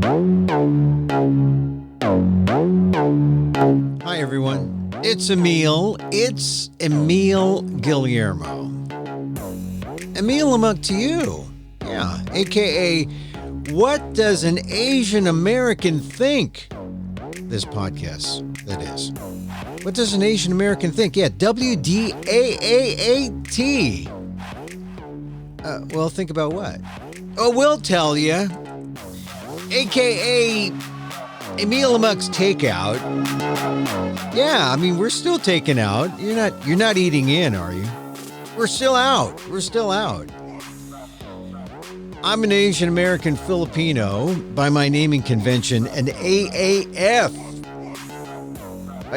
Hi, everyone. It's Emil. It's Emil Guillermo. Emil, I'm up to you. Yeah, a.k.a. What Does an Asian American Think? This podcast, that is. What does an Asian American think? Yeah, WDAAAT. Well, think about what? Oh, we'll tell you. A.k.a. Emil Amok's Takeout. Yeah, I mean, we're still taking out. You're not eating in, are you? We're still out. I'm an Asian American Filipino by my naming convention, an AAF.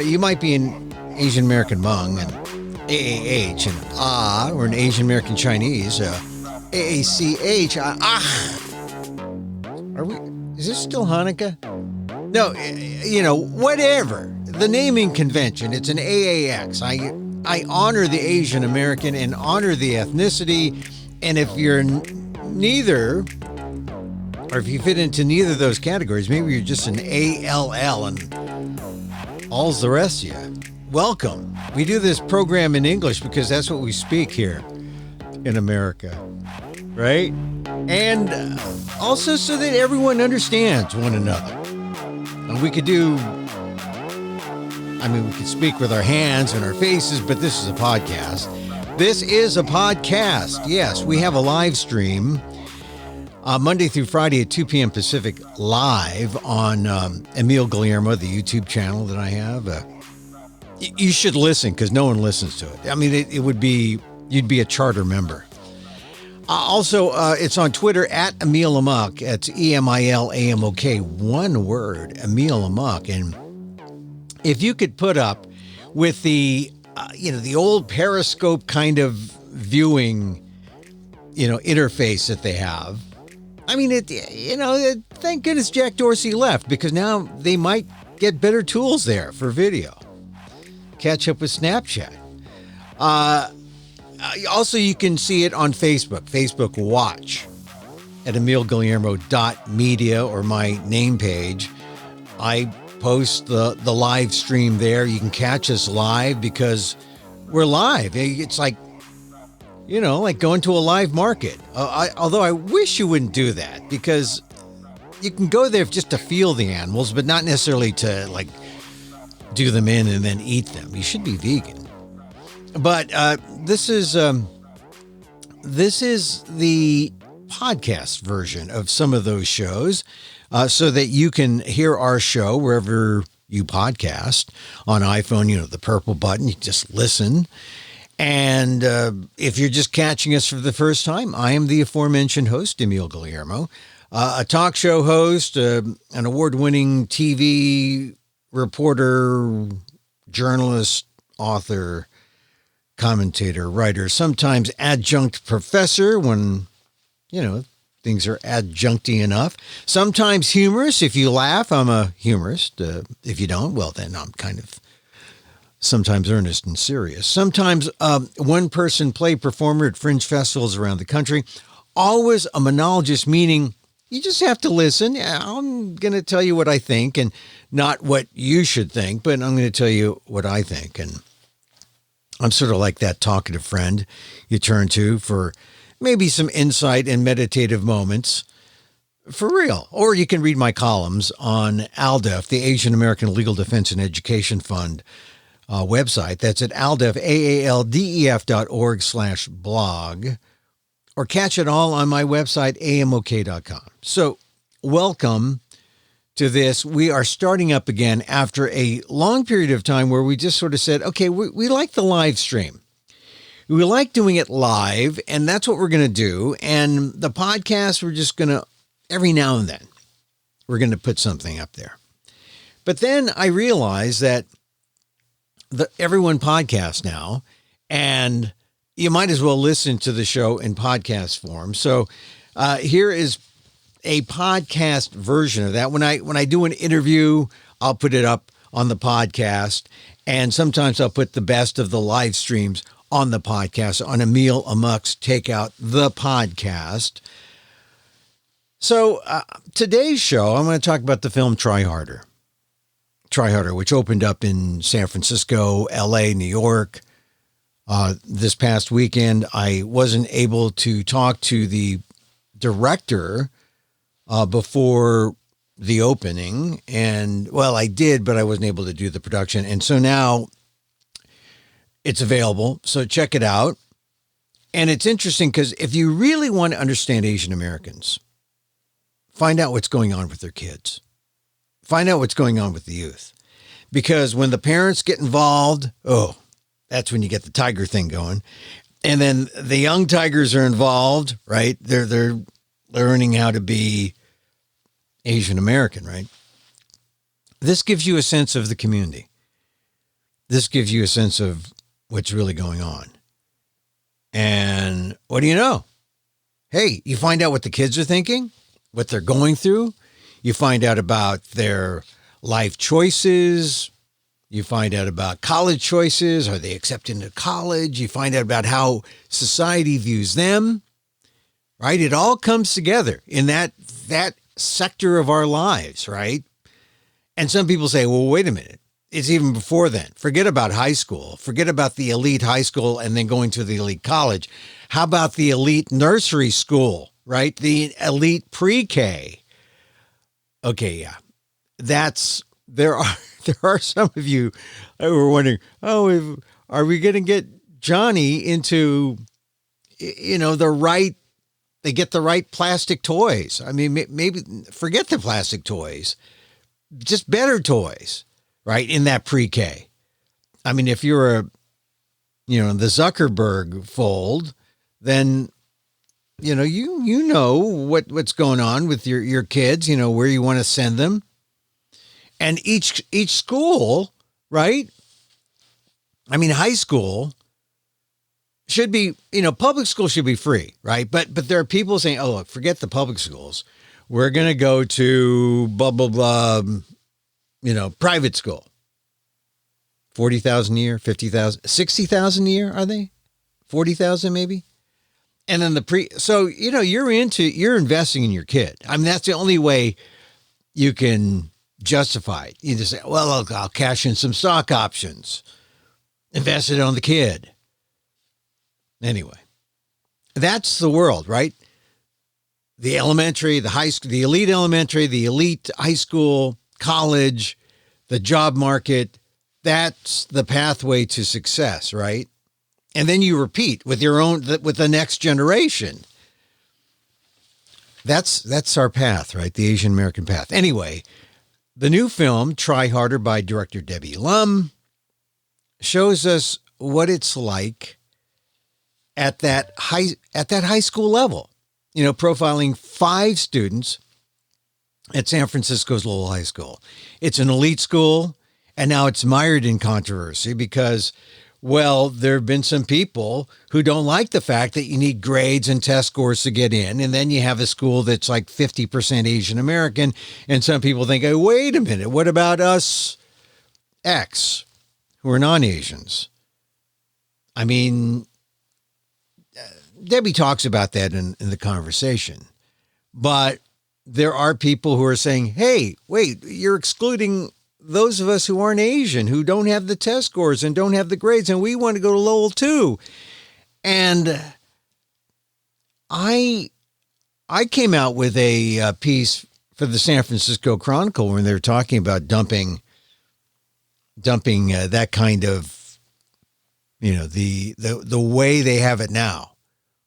You might be an Asian American Hmong, an AAH, an or an Asian American Chinese, AACH. Are we? Is this still Hanukkah? No, whatever. The naming convention, it's an AAX. I honor the Asian American and honor the ethnicity. And if you're neither, or if you fit into neither of those categories, maybe you're just an ALL and all's the rest of you. Welcome. We do this program in English because that's what we speak here in America, right? And also so that everyone understands one another. And we could speak with our hands and our faces, but this is a podcast. This is a podcast. Yes, we have a live stream Monday through Friday at 2 p.m. Pacific live on Emil Guillermo, the YouTube channel that I have. You should listen because no one listens to it. I mean, you'd be a charter member. Also, it's on Twitter at Emil Amok. It's EMILAMOK, one word, Emil Amok. And if you could put up with the old Periscope kind of viewing, interface that they have. I mean, thank goodness Jack Dorsey left because now they might get better tools there for video. Catch up with Snapchat. Also, you can see it on Facebook Watch at emilguillermo.media or my name page. I post the live stream there. You can catch us live because we're live. It's like, like going to a live market. Although I wish you wouldn't do that because you can go there just to feel the animals, but not necessarily to like do them in and then eat them. You should be vegan. But this is the podcast version of some of those shows so that you can hear our show wherever you podcast on iPhone, the purple button. You just listen. And if you're just catching us for the first time, I am the aforementioned host, Emil Guillermo, a talk show host, an award-winning TV reporter, journalist, author, commentator, writer, sometimes adjunct professor when, things are adjuncty enough. Sometimes humorous. If you laugh, I'm a humorist. If you don't, well, then I'm kind of sometimes earnest and serious. Sometimes one-person play performer at fringe festivals around the country. Always a monologist, meaning you just have to listen. I'm going to tell you what I think and not what you should think, but I'm going to tell you what I think. And I'm sort of like that talkative friend you turn to for maybe some insight and meditative moments. For real. Or you can read my columns on ALDEF, the Asian American Legal Defense and Education Fund website. That's at ALDEF, AALDEF.org/blog. Or catch it all on my website, amok.com. So welcome to this. We are starting up again after a long period of time where we just sort of said, okay, we like the live stream. We like doing it live, and that's what we're going to do. And the podcast, we're just going to, every now and then, we're going to put something up there. But then I realized that everyone podcasts now, and you might as well listen to the show in podcast form. So here is a podcast version of that. When I do an interview, I'll put it up on the podcast, and sometimes I'll put the best of the live streams on the podcast on Emil Amok's Takeout, the podcast. So today's show, I'm going to talk about the film Try Harder. Try Harder, which opened up in San Francisco, LA, New York. This past weekend, I wasn't able to talk to the director before the opening. And, well, I did, but I wasn't able to do the production. And so now it's available. So check it out. And it's interesting because if you really want to understand Asian Americans, find out what's going on with their kids. Find out what's going on with the youth. Because when the parents get involved, that's when you get the tiger thing going. And then the young tigers are involved, right? They're learning how to be Asian American, right? This gives you a sense of the community. This gives you a sense of what's really going on. And what do you know? Hey, you find out what the kids are thinking, what they're going through. You find out about their life choices. You find out about college choices. Are they accepted into college? You find out about how society views them, right? It all comes together in that sector of our lives, right? And some people say, well, wait a minute. It's even before then. Forget about high school. Forget about the elite high school and then going to the elite college. How about the elite nursery school, right? The elite pre-K. Okay, yeah. There are some of you who are wondering, are we going to get Johnny into, they get the right plastic toys? I mean, maybe forget the plastic toys, just better toys. Right, in that pre-K. I mean, if you're in the Zuckerberg fold, then you know what's going on with your kids. You know where you want to send them, and each school, right? I mean, high school should be, public school should be free, right? But there are people saying, oh, look, forget the public schools. We're going to go to blah blah blah. Private school, 40,000 a year, 50,000, 60,000 a year. Are they 40,000 maybe? And then you're investing in your kid. I mean, that's the only way you can justify it. You just say, well, I'll cash in some stock options, invest it on the kid. Anyway, that's the world, right? The elementary, the high school, the elite elementary, the elite high school, college, the job market, that's the pathway to success, right? And then you repeat with with the next generation. That's our path, right? The Asian American path. Anyway, the new film, Try Harder by director Debbie Lum, shows us what it's like at that high school level. Profiling 5 students at San Francisco's Lowell High School. It's an elite school, and now it's mired in controversy because, well, there have been some people who don't like the fact that you need grades and test scores to get in, and then you have a school that's like 50% Asian American, and some people think, hey, wait a minute, what about us X, who are non-Asians? I mean, Debbie talks about that in the conversation, but there are people who are saying, hey, wait, you're excluding those of us who aren't Asian, who don't have the test scores and don't have the grades, and we want to go to Lowell too. And I came out with a piece for the San Francisco Chronicle when they were talking about dumping that kind of, the way they have it now,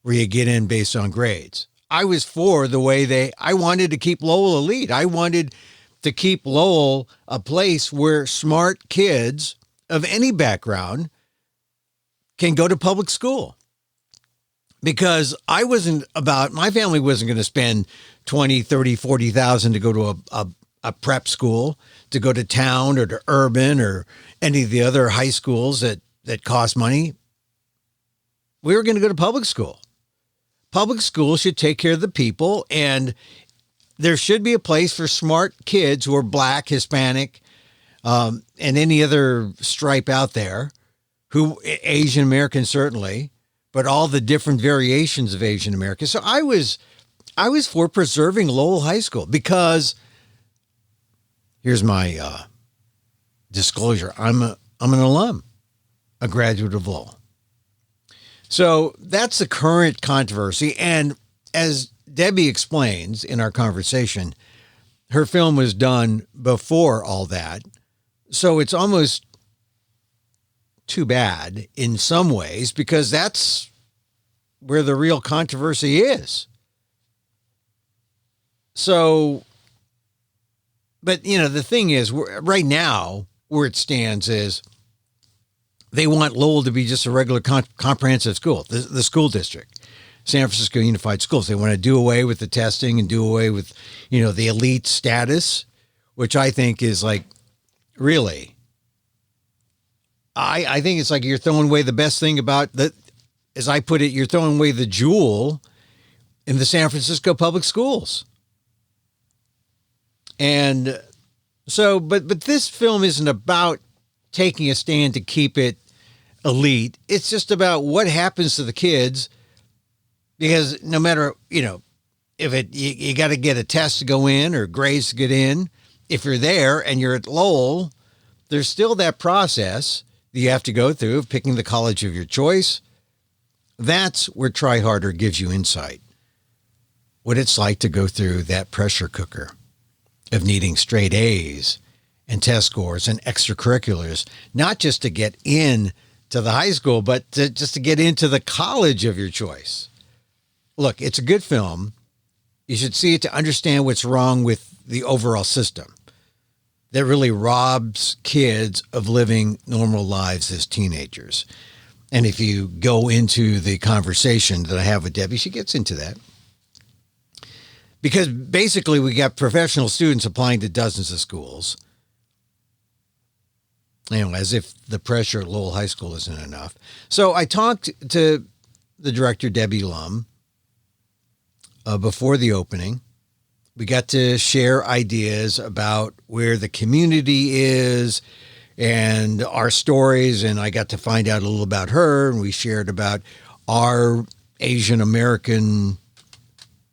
where you get in based on grades. I was for the way I wanted to keep Lowell elite. I wanted to keep Lowell a place where smart kids of any background can go to public school. Because my family wasn't going to spend 20, 30, 40,000 to go to a prep school, to go to town or to urban or any of the other high schools that cost money. We were going to go to public school. Public school should take care of the people, and there should be a place for smart kids who are Black, Hispanic, and any other stripe out there, who Asian American certainly, but all the different variations of Asian American. So I was I was for preserving Lowell High School because here's my disclosure. I'm an alum, a graduate of Lowell. So that's the current controversy. And as Debbie explains in our conversation, her film was done before all that. So it's almost too bad in some ways because that's where the real controversy is. So, but the thing is, right now, where it stands is they want Lowell to be just a regular comprehensive school, the school district, San Francisco Unified Schools. They want to do away with the testing and do away with, the elite status, which I think is like, really, I think it's like you're throwing away the best thing about as I put it, you're throwing away the jewel in the San Francisco public schools. And so, but this film isn't about taking a stand to keep it elite. It's just about what happens to the kids, because no matter, if you got to get a test to go in or grades to get in, if you're there and you're at Lowell, there's still that process that you have to go through of picking the college of your choice. That's where Try Harder gives you insight. What it's like to go through that pressure cooker of needing straight A's and test scores and extracurriculars, not just to get in to the high school, but just to get into the college of your choice. Look, it's a good film. You should see it to understand what's wrong with the overall system that really robs kids of living normal lives as teenagers. And if you go into the conversation that I have with Debbie, she gets into that. Because basically we got professional students applying to dozens of schools. As if the pressure at Lowell High School isn't enough. So I talked to the director, Debbie Lum, before the opening. We got to share ideas about where the community is and our stories. And I got to find out a little about her. And we shared about our Asian American,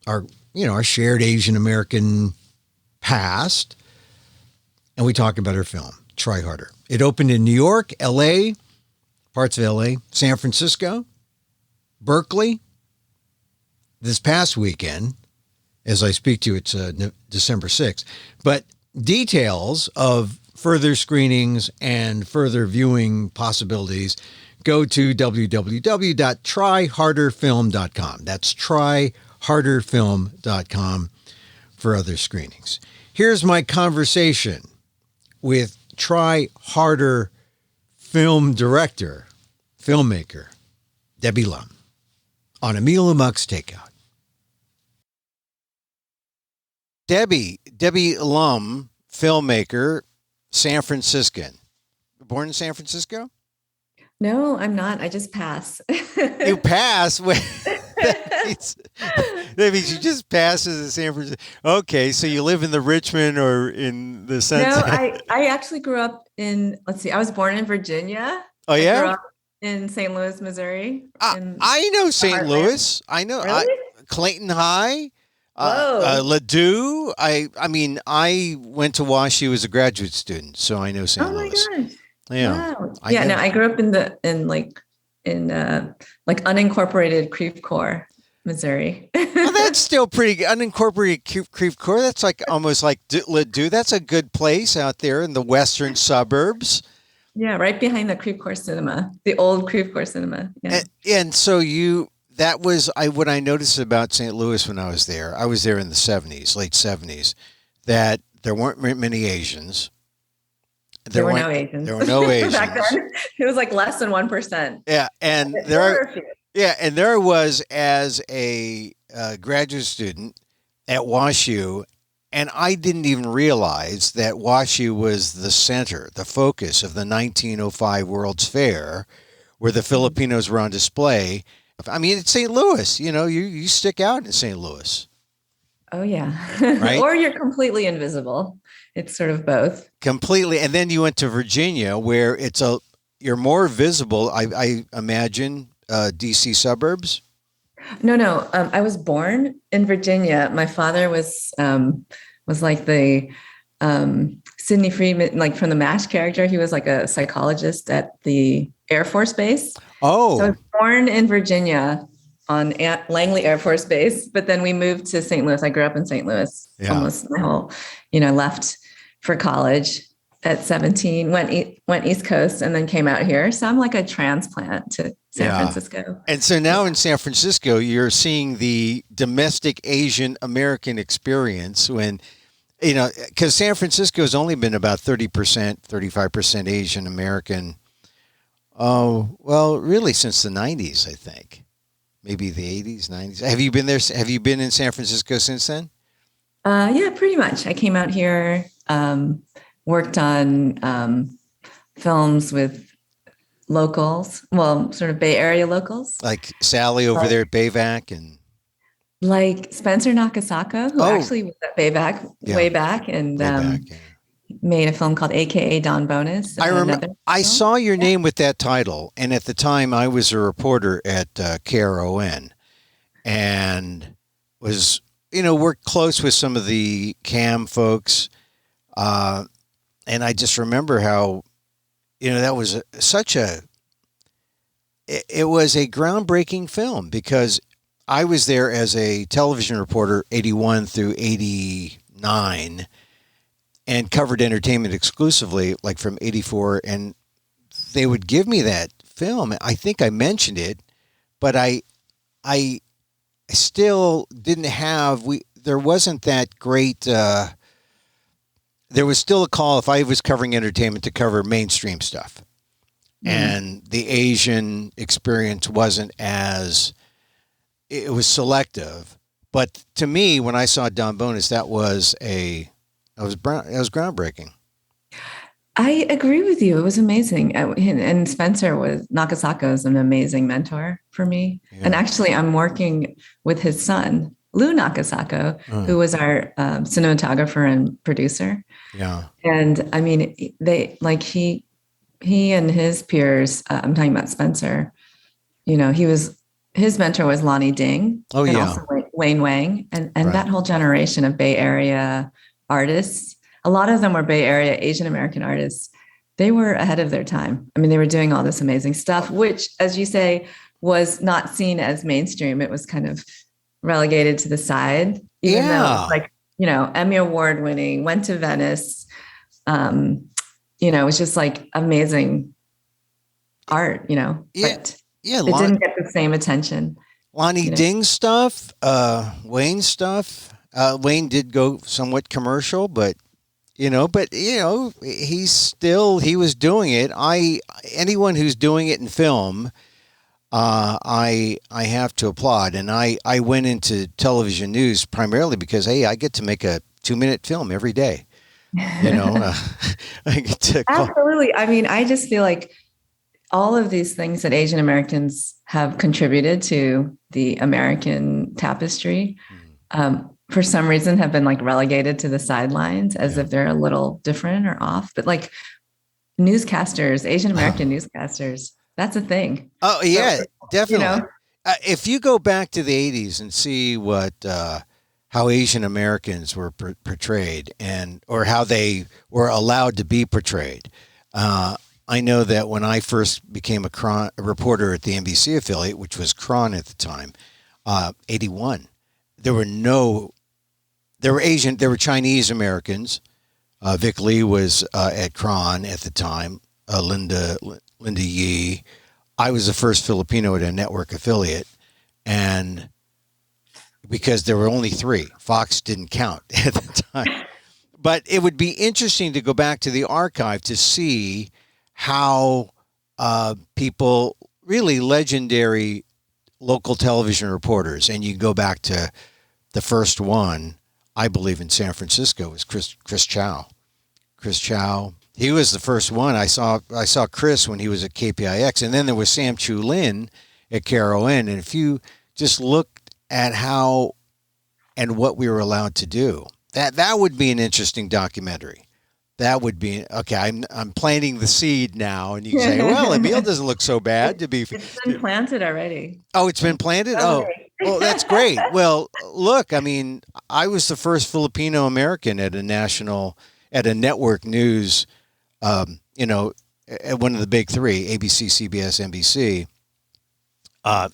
our shared Asian American past. And we talked about her film, Try Harder. It opened in New York, LA, parts of LA, San Francisco, Berkeley. This past weekend, as I speak to you, it's December 6th. But details of further screenings and further viewing possibilities, go to www.tryharderfilm.com. That's tryharderfilm.com for other screenings. Here's my conversation with Try Harder film director, filmmaker, Debbie Lum, on Emil Guillermo's Takeout. Debbie Lum, filmmaker, San Franciscan. Born in San Francisco? No, I'm not. I just pass. You pass? That means you just pass as a San Francisco. Okay, so you live in the Richmond or in the sense. No, I actually grew up in, I was born in Virginia. Oh, yeah? I grew up in St. Louis, Missouri. I know St. Louis. I know. Really? Clayton High. Ladue. I mean, I went to WashU as a graduate student, so I know St. Louis. Oh my gosh. Yeah. Wow. I grew up in unincorporated Creve Coeur, Missouri. Well, that's still pretty good. Unincorporated Creve Coeur. That's like almost like Ladue. That's a good place out there in the western suburbs. Yeah, right behind the Creve Coeur Cinema, the old Creve Coeur Cinema. Yeah. And so that was what I noticed about St. Louis when I was there. I was there in the 70s, late 70s, that there weren't many Asians. There were no Asians. There were no Asians. Back then, it was like less than 1%. Yeah, and there I was as a graduate student at WashU, and I didn't even realize that WashU was the center, the focus of the 1905 World's Fair, where the Filipinos were on display. I mean, it's St. Louis. You stick out in St. Louis. Oh, yeah. Right? Or you're completely invisible. It's sort of both. Completely. And then you went to Virginia, where you're more visible, I imagine, DC suburbs. No. I was born in Virginia. My father was like the Sidney Freeman, like from the MASH character. He was like a psychologist at the Air Force Base. So I Oh, was born in Virginia on Langley Air Force Base, but then we moved to St. Louis. I grew up in St. Louis yeah. almost my whole, left for college at 17, went East Coast and then came out here. So I'm like a transplant to San Yeah. Francisco. And so now in San Francisco, you're seeing the domestic Asian American experience when, because San Francisco has only been about 30%, 35% Asian American. Oh, well, really since the 90s, I think. Maybe the 80s, 90s. Have you been there? Have you been in San Francisco since then? Yeah, pretty much. I came out here, worked on films with locals, well, sort of Bay Area locals, Like Sally over there at Bayvac and like Spencer Nakasako, who oh, actually was at Bayback yeah, way back and way back. Yeah. made a film called AKA Don Bonus. I remember Another I film. saw your name with that title, and at the time I was a reporter at KRON and was worked close with some of the cam folks, and I just remember how that was such a it was a groundbreaking film because I was there as a television reporter 81 through 89 and covered entertainment exclusively like from 84, and they would give me that film. I think I mentioned it, but I still didn't have there wasn't that great there was still a call if I was covering entertainment to cover mainstream stuff. And the Asian experience wasn't as it was selective. But to me, when I saw Don Bonus, that was groundbreaking. I agree with you. It was amazing. And Spencer Nakasako is an amazing mentor for me. Yeah. And actually, I'm working with his son, Lou Nakasako, who was our cinematographer and producer. Yeah. And I mean, he and his peers, I'm talking about Spencer, his mentor was Lonnie Ding. Oh, and yeah. also Wayne Wang. And Right. that whole generation of Bay Area artists, a lot of them were Bay Area Asian American artists. They were ahead of their time. I mean, they were doing all this amazing stuff, which, as you say, was not seen as mainstream. It was kind of relegated to the side, even though it was like, Emmy Award winning, went to Venice. It was just like amazing art, Yeah. but Yeah. it didn't get the same attention. Lonnie Ding stuff, Wayne stuff. Wayne did go somewhat commercial, but he was doing it. Anyone who's doing it in film, I have to applaud. And I went into television news primarily because, hey, I get to make a 2-minute film every day. I get to Absolutely. I mean, I just feel like all of these things that Asian Americans have contributed to the American tapestry, for some reason have been like relegated to the sidelines as if they're a little different or off. But like newscasters, Asian American newscasters, that's a thing. Oh, yeah, So, definitely. If you go back to the 80s and see how Asian Americans were portrayed or how they were allowed to be portrayed. I know that when I first became a reporter at the NBC affiliate, which was KRON at the time, 81, there were Chinese Americans. Vic Lee was at KRON at the time, Linda Yee. I was the first Filipino at a network affiliate, and because there were only 3. Fox didn't count at the time. But it would be interesting to go back to the archive to see how people, really legendary local television reporters, and you go back to the first one, I believe in San Francisco, was Chris Chow. Chris Chow. He was the first one. I saw Chris when he was at KPIX, and then there was Sam Chu Lin at KRON. And if you just looked at how and what we were allowed to do, that would be an interesting documentary. That would be okay. I'm planting the seed now, and you can say, "Well, Emil doesn't look so bad to be." It's been planted already. Oh, it's been planted. Oh, Well, that's great. Well, look, I mean, I was the first Filipino American at at a network news, you know, at one of the big three, ABC, CBS, NBC.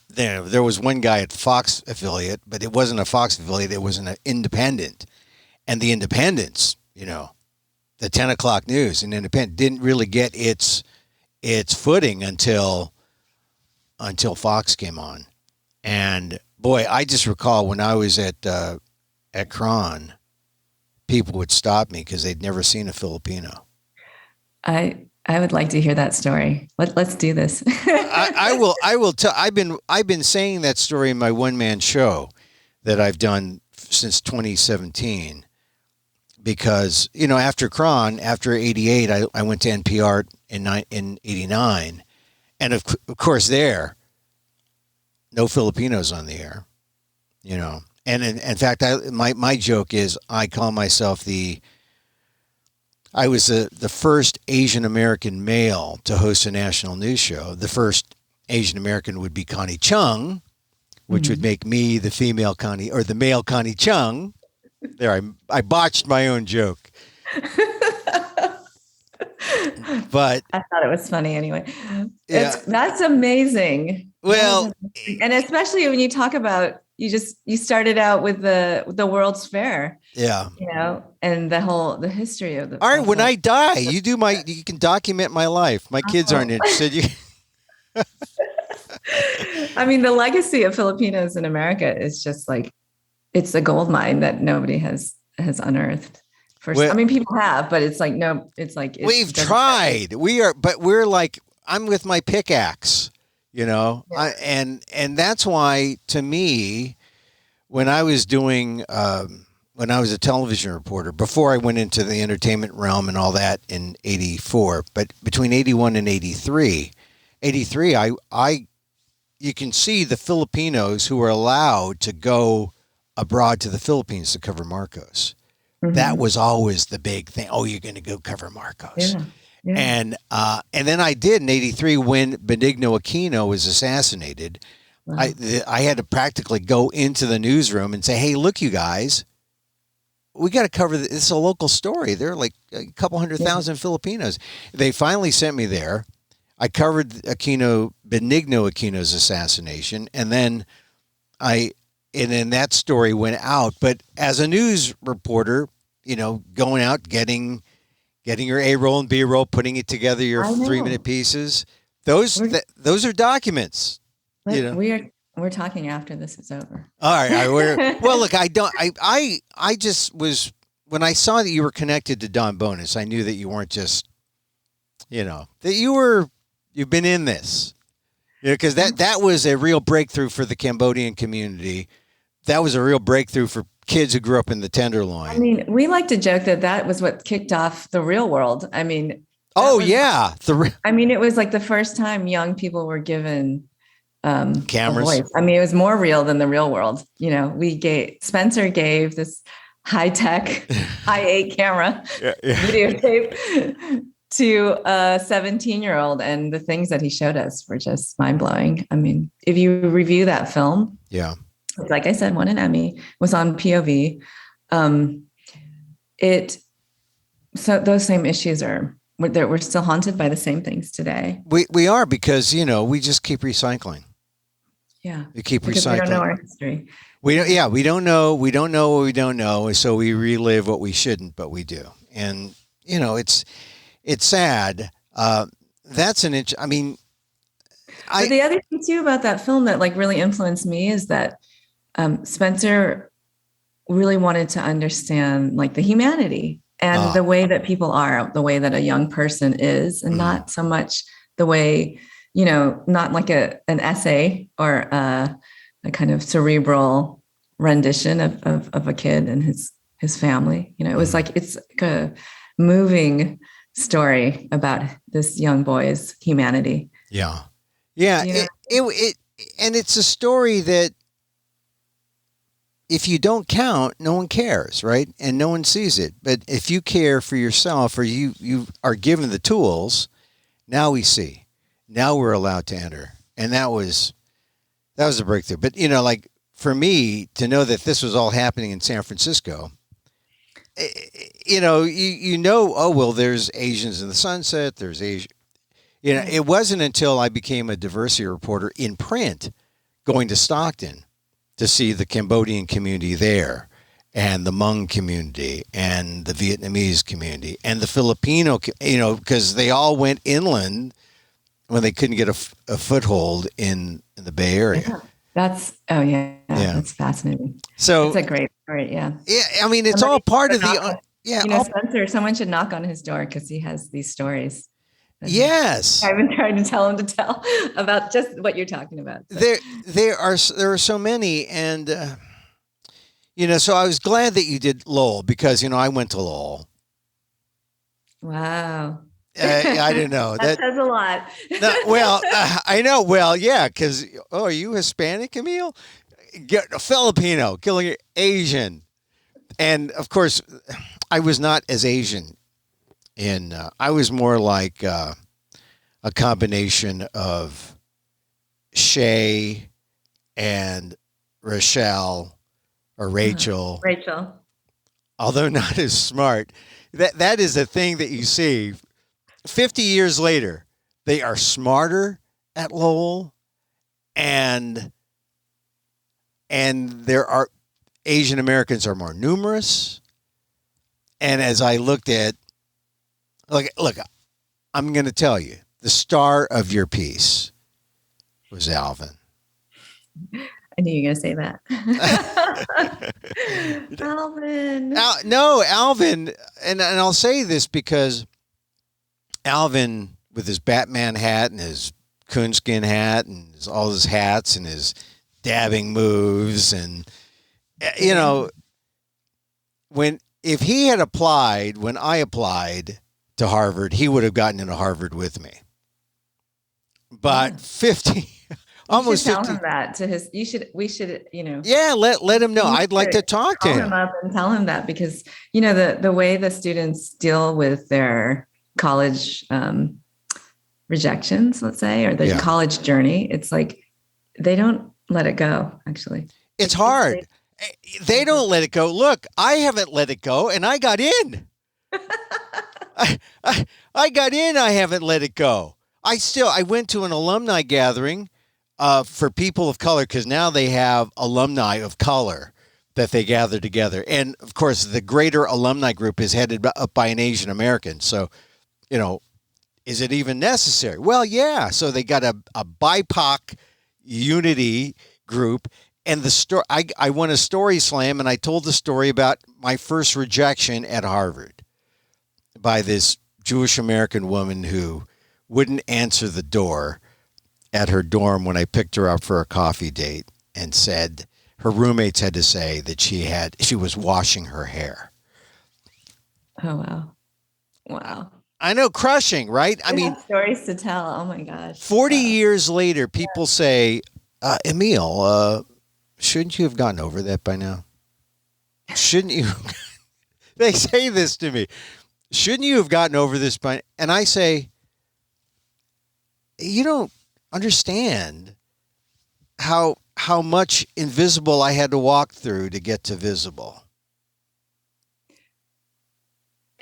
There was one guy at Fox affiliate, but it wasn't a Fox affiliate. It was an independent. And the independents, the 10 o'clock news and independent didn't really get its footing until Fox came on. And boy, I just recall when I was at Cron, people would stop me because they'd never seen a Filipino. I would like to hear that story. Let's do this. I will tell. I've been saying that story in my one-man show that I've done since 2017. Because after Cron, after '88, I went to NPR in '89, and of course there, no Filipinos on the air, And in fact, my joke is I call myself I was the first Asian American male to host a national news show. The first Asian American would be Connie Chung, which would make me the female Connie or the male Connie Chung. There, I botched my own joke. But I thought it was funny anyway. Yeah. That's amazing. Well, and especially when you talk about you started out with the World's Fair. Yeah. And the history of the. All right, when I die, you can document my life. My kids aren't interested. I mean, the legacy of Filipinos in America is just like it's a gold mine that nobody has unearthed. People have, but it's like we've tried. We're like I'm with my pickaxe, Yeah. And that's why to me, when I was a television reporter before I went into the entertainment realm and all that in '84, but between '81 and '83, you can see the Filipinos who were allowed to go abroad to the Philippines to cover Marcos. Mm-hmm. That was always the big thing. Oh, you're going to go cover Marcos. Yeah. Yeah. And then I did in '83 when Benigno Aquino was assassinated. Wow. I had to practically go into the newsroom and say, "Hey, look, you guys, we got to cover this. It's a local story. There are like a couple 100,000 Filipinos." They finally sent me there. I covered Benigno Aquino's assassination, and then that story went out. But as a news reporter, going out, getting your A-roll and B-roll, putting it together, your 3-minute pieces, those are documents. We're talking after this is over. All right. Well, look, I just was, when I saw that you were connected to Don Bonus, I knew that you weren't just, that you've been in this. Because that was a real breakthrough for the Cambodian community. That was a real breakthrough for kids who grew up in the Tenderloin. I mean, we like to joke that was what kicked off the real world. I mean, it was like the first time young people were given cameras. A voice. I mean, it was more real than the real world. Spencer gave this high-tech i8 camera videotape to a 17-year-old, and the things that he showed us were just mind-blowing. I mean, if you review that film, like I said, won an Emmy, was on POV. So those same issues we're still haunted by the same things today. We are, because we just keep recycling. Yeah, we keep recycling. We don't know our history. We don't know what we don't know, so we relive what we shouldn't, but we do. And it's sad. That's an inch. I mean, but the other thing too about that film that like really influenced me is that Spencer really wanted to understand like the humanity and the way that people are, the way that a young person is, and not so much the way, not like an essay or a kind of cerebral rendition of a kid and his family. It was like, it's like a moving story about this young boy's humanity. Yeah. Yeah. And it's a story that if you don't count, no one cares, right? And no one sees it. But if you care for yourself, or you are given the tools, now we see. Now we're allowed to enter. And that was a breakthrough. But, like for me to know that this was all happening in San Francisco, oh, well, there's Asians in the Sunset, there's Asia. It wasn't until I became a diversity reporter in print going to Stockton to see the Cambodian community there and the Hmong community and the Vietnamese community and the Filipino, because they all went inland when they couldn't get a foothold in the Bay Area. Yeah. That's fascinating. So it's a great story. Yeah. Yeah. I mean, it's all part of the, Spencer, someone should knock on his door because he has these stories. Yes. I've been trying to tell him to tell about just what you're talking about. So. There are so many. And, so I was glad that you did Lowell because, I went to Lowell. Wow. I didn't know. that says a lot. No, well, I know. Well, yeah, because, are you Hispanic, Emil? Filipino, killing Asian. And, of course, I was not as Asian. I was more like a combination of Shay and Rochelle or Rachel. Rachel. Although not as smart. That is a thing that you see. 50 years later, they are smarter at Lowell, and there are Asian Americans are more numerous. And as I looked at, look, I'm going to tell you, the star of your piece was Alvin. I knew you were going to say that. Alvin. Alvin, and I'll say this because Alvin, with his Batman hat and his coonskin hat and all his hats and his dabbing moves, and if he had applied when I applied to Harvard, he would have gotten into Harvard with me. But 50, almost 50. Tell him that to his. We should. Yeah, let him know. I'd like to talk to him. Call him up and tell him that because the way the students deal with their college rejections, let's say, or the college journey, it's like they don't let it go. Actually, it's hard. They don't let it go. Look, I haven't let it go, and I got in. I got in. I haven't let it go. I went to an alumni gathering for people of color because now they have alumni of color that they gather together. And, of course, the greater alumni group is headed up by an Asian American. So, is it even necessary? Well, yeah. So they got a BIPOC unity group. And the story, I won a story slam, and I told the story about my first rejection at Harvard by this Jewish American woman who wouldn't answer the door at her dorm when I picked her up for a coffee date, and said her roommates had to say that she was washing her hair. Oh, wow. Wow. I know, crushing, right? I mean, stories to tell. Oh my gosh. 40 years later, people say, Emil, shouldn't you have gotten over that by now? Shouldn't you? They say this to me. Shouldn't you have gotten over this by now? And I say, you don't understand how much invisible I had to walk through to get to visible.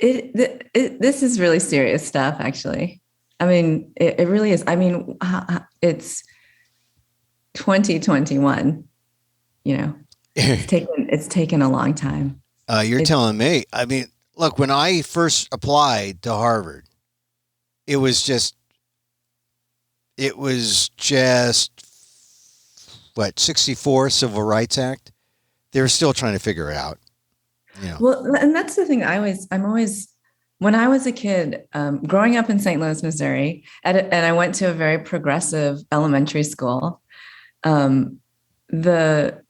This is really serious stuff, actually. I mean, it really is. I mean, it's 2021. It's taken a long time. You're telling me. I mean, look, when I first applied to Harvard, it was just what, 64 Civil Rights Act? They were still trying to figure it out. Well, and that's the thing. I'm always, when I was a kid, growing up in St. Louis, Missouri, and I went to a very progressive elementary school, the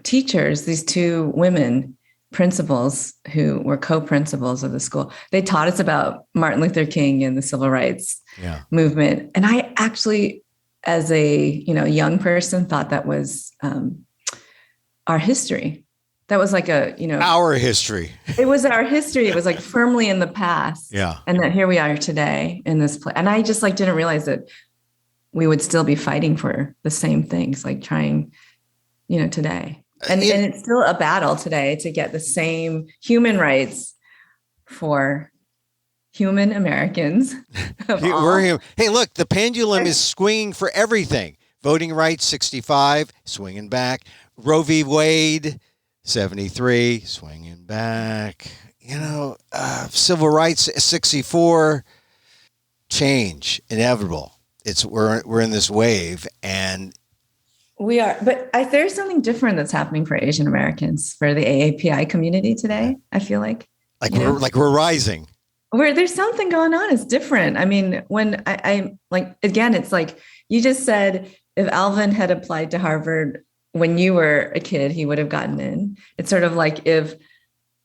teachers, these two women principals who were co-principals of the school, they taught us about Martin Luther King and the civil rights movement. And I actually, as a young person, thought that was our history. That was like our history. It was our history. It was like firmly in the past. Yeah. And that here we are today in this place. And I just didn't realize that we would still be fighting for the same things, like trying, today. And it's still a battle today to get the same human rights for human Americans. Hey, look, the pendulum is swinging for everything. Voting rights, 65, swinging back. Roe v. Wade, 73, swinging back. Civil rights, 64, change, inevitable. We're in this wave, and we are. But there's something different that's happening for Asian Americans, for the AAPI community today. I feel like we're rising. There's something going on. It's different. I mean, when I like, again, it's like you just said, if Alvin had applied to Harvard when you were a kid, he would have gotten in. It's sort of like if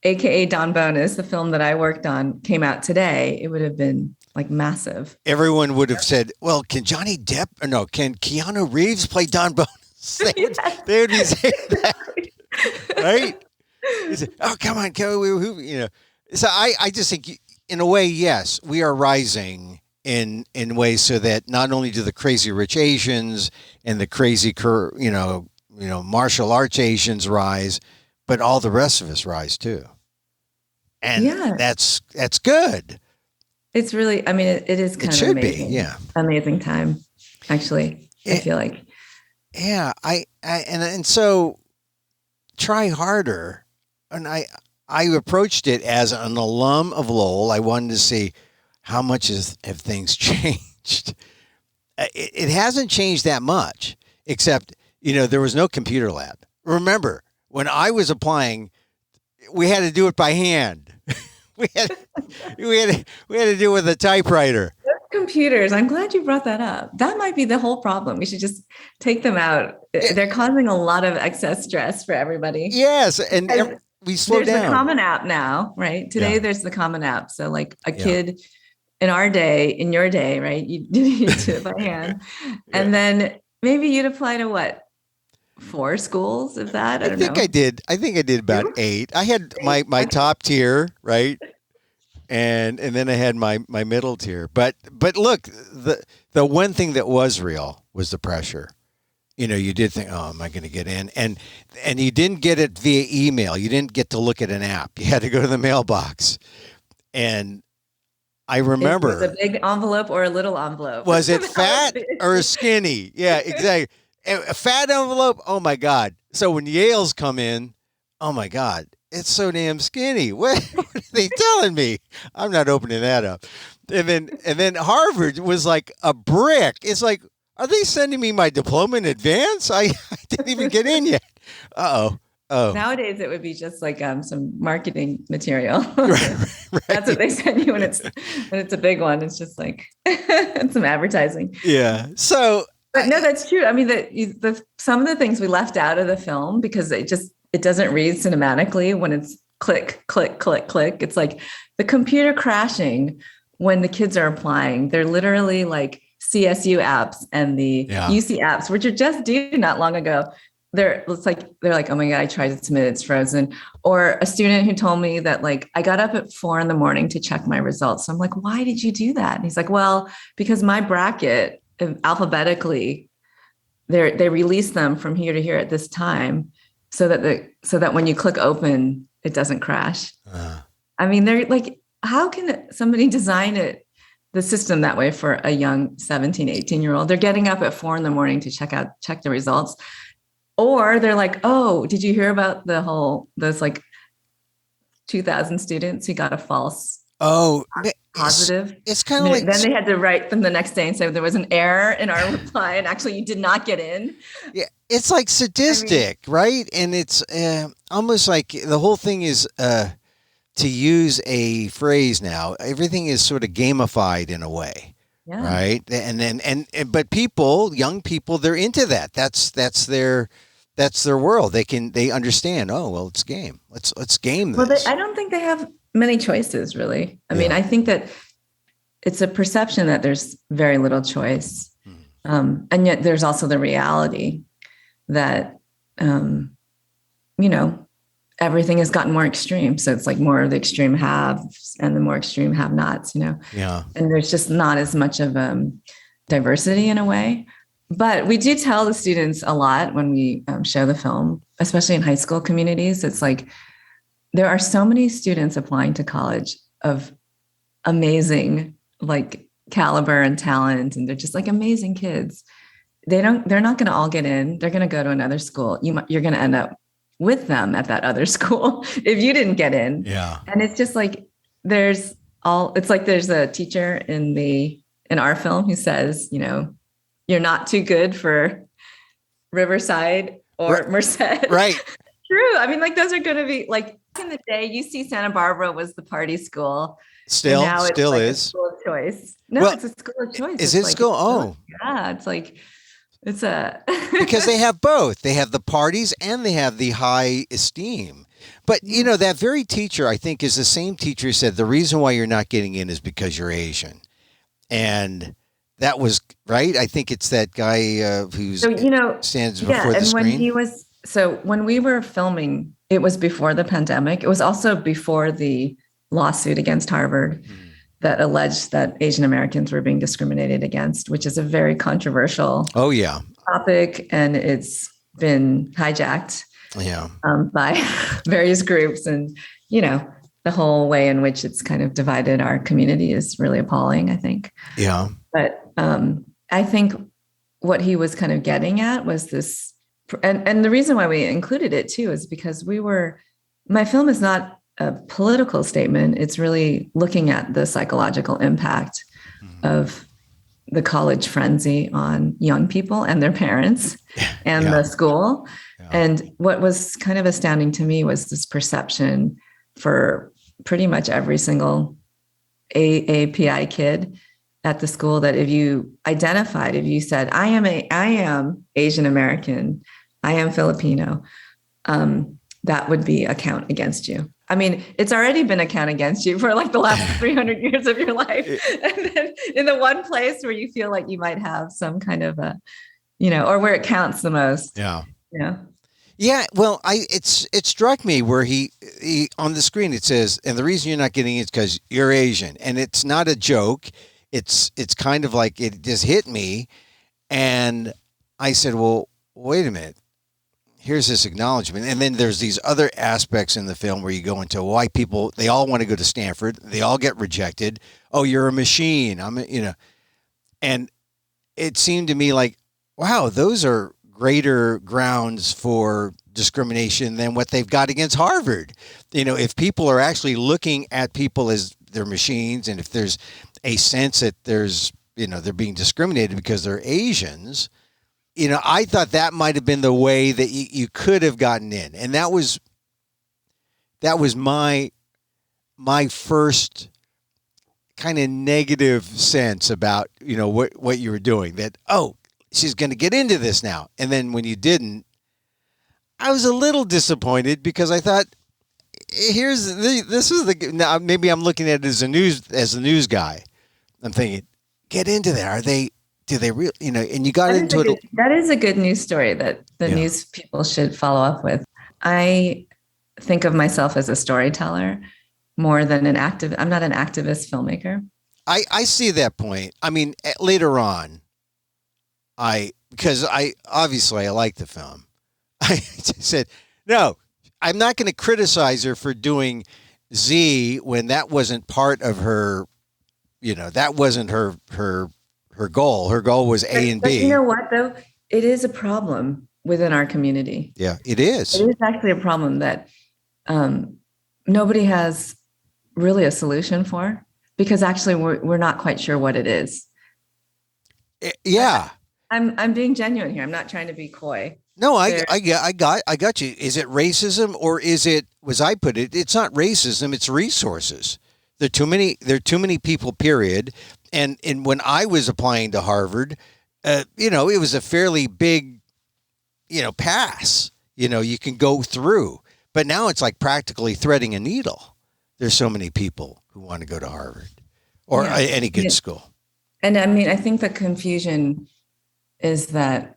AKA Don Bonus, the film that I worked on, came out today, it would have been like massive. Everyone would have said, well, can can Keanu Reeves play Don Bonus? They would be saying that, right? Said, oh, come on, So I just think, in a way, yes, we are rising in ways so that not only do the crazy rich Asians and the crazy, martial arts Asians rise, but all the rest of us rise too. And that's good. It's really, I mean, it is kind of amazing. Amazing time, actually. I feel like. Yeah, and so try harder. And I approached it as an alum of Lowell. I wanted to see how much have things changed. It hasn't changed that much, except, there was no computer lab. Remember, when I was applying, we had to do it by hand. we had to do it with a typewriter. Computers. I'm glad you brought that up. That might be the whole problem. We should just take them out. They're causing a lot of excess stress for everybody. Yes. And we slow down. There's the Common App now, right? Today, there's the Common App. So like a kid in our day, in your day, right? You do it by hand. And then maybe you'd apply to what? 4 schools, if that? I think I did about 8. I had my top tier, right? And then I had my middle tier. But look, the one thing that was real was the pressure. You did think, oh, am I going to get in? And you didn't get it via email. You didn't get to look at an app. You had to go to the mailbox. And I remember. Was it a big envelope or a little envelope? Was it fat or skinny? Yeah, exactly. A fat envelope, oh my God. So when Yale's come in, oh my God, it's so damn skinny. What are they telling me? I'm not opening that up. And then Harvard was like a brick. It's like, are they sending me my diploma in advance? I didn't even get in yet. Uh-oh. Oh. Nowadays it would be just like some marketing material. Right. That's what they send you when it's a big one. It's just like some advertising. Yeah. So but no, that's true. I mean, some of the things we left out of the film because it doesn't read cinematically when it's click, click, click, click. It's like the computer crashing when the kids are applying. They're literally like CSU apps and the UC apps, which are just due not long ago. They're like, oh my God, I tried to submit, it's frozen. Or a student who told me that like, I got up at 4 a.m. to check my results. So I'm like, why did you do that? And he's like, well, because my bracket alphabetically, they release them from here to here at this time so that when you click open, it doesn't crash. I mean, they're like, how can somebody design the system that way for a young 17, 18-year-old? They're getting up at 4 a.m. to check the results. Or they're like, oh, did you hear about those like 2,000 students who got a false positive? It's kind of like... Then they had to write them the next day and say there was an error in our reply and actually you did not get in. Yeah, it's like sadistic, right? And it's almost like the whole thing is, to use a phrase now, everything is sort of gamified in a way. Yeah. Right. But young people, they're into that. That's their world. They understand. Oh, well, it's game. Let's game this. Well, I don't think they have many choices, really. I mean, I think that it's a perception that there's very little choice. And yet there's also the reality that, everything has gotten more extreme. So it's like more of the extreme haves and the more extreme have-nots, Yeah. And there's just not as much of diversity in a way. But we do tell the students a lot when we show the film, especially in high school communities. It's like there are so many students applying to college of amazing like caliber and talent, and they're just like amazing kids. They're not going to all get in. They're going to go to another school. You're going to end up with them at that other school if you didn't get in. Yeah. And it's just like it's like there's a teacher in our film who says, you're not too good for Riverside or Merced. Right. True. I mean, like those are going to be like in the day, UC Santa Barbara was the party school. Still like is. A school of choice. No, it's a school of choice. Is it like school? Oh, yeah. It's like, it's a because they have both. They have the parties and they have the high esteem. But that very teacher, I think, is the same teacher who said the reason why you're not getting in is because you're Asian, and that was right. I think it's that guy who's stands before the screen. When we were filming, it was before the pandemic. It was also before the lawsuit against Harvard that alleged that Asian Americans were being discriminated against, which is a very controversial topic, and it's been hijacked by various groups, and the whole way in which it's kind of divided our community is really appalling, I think. Yeah. But I think what he was kind of getting at was this, and the reason why we included it too is because my film is not a political statement. It's really looking at the psychological impact of the college frenzy on young people and their parents and the school. Yeah. And what was kind of astounding to me was this perception for pretty much every single AAPI kid at the school that if you said, I am Asian American, I am Filipino, that would be a count against you. I mean, it's already been a count against you for like the last 300 years of your life. And then in the one place where you feel like you might have some kind of or where it counts the most. Yeah. Yeah. Well, it struck me where he on the screen, it says, and the reason you're not getting it is because you're Asian, and it's not a joke. It's kind of like it just hit me. And I said, well, wait a minute. Here's this acknowledgement. And then there's these other aspects in the film where you go into white people, they all want to go to Stanford. They all get rejected. Oh, you're a machine. And it seemed to me like, wow, those are greater grounds for discrimination than what they've got against Harvard. If people are actually looking at people as they're machines, and if there's a sense that there's, they're being discriminated because they're Asians, I thought that might have been the way that you could have gotten in. And that was my first kind of negative sense about, what you were doing, that, oh, she's going to get into this now. And then when you didn't, I was a little disappointed because I thought, now maybe I'm looking at it as a news guy. I'm thinking, get into there. Do they really, and you got into it. That is a good news story that the news people should follow up with. I think of myself as a storyteller more than I'm not an activist filmmaker. I see that point. I mean, later on, because I like the film. I just said, no, I'm not going to criticize her for doing Z when that wasn't part of her, that wasn't her goal. Her goal was A and B. But you know what, though? It is a problem within our community. Yeah, it is. It is actually a problem that nobody has really a solution for, because actually we're not quite sure what it is. Yeah. I'm being genuine here. I'm not trying to be coy. No, I got you. Is it racism, or is it, as I put it, it's not racism, it's resources. There are too many people, period. And when I was applying to Harvard, it was a fairly big, pass. You can go through. But now it's like practically threading a needle. There's so many people who want to go to Harvard or any good school. And I mean, I think the confusion is that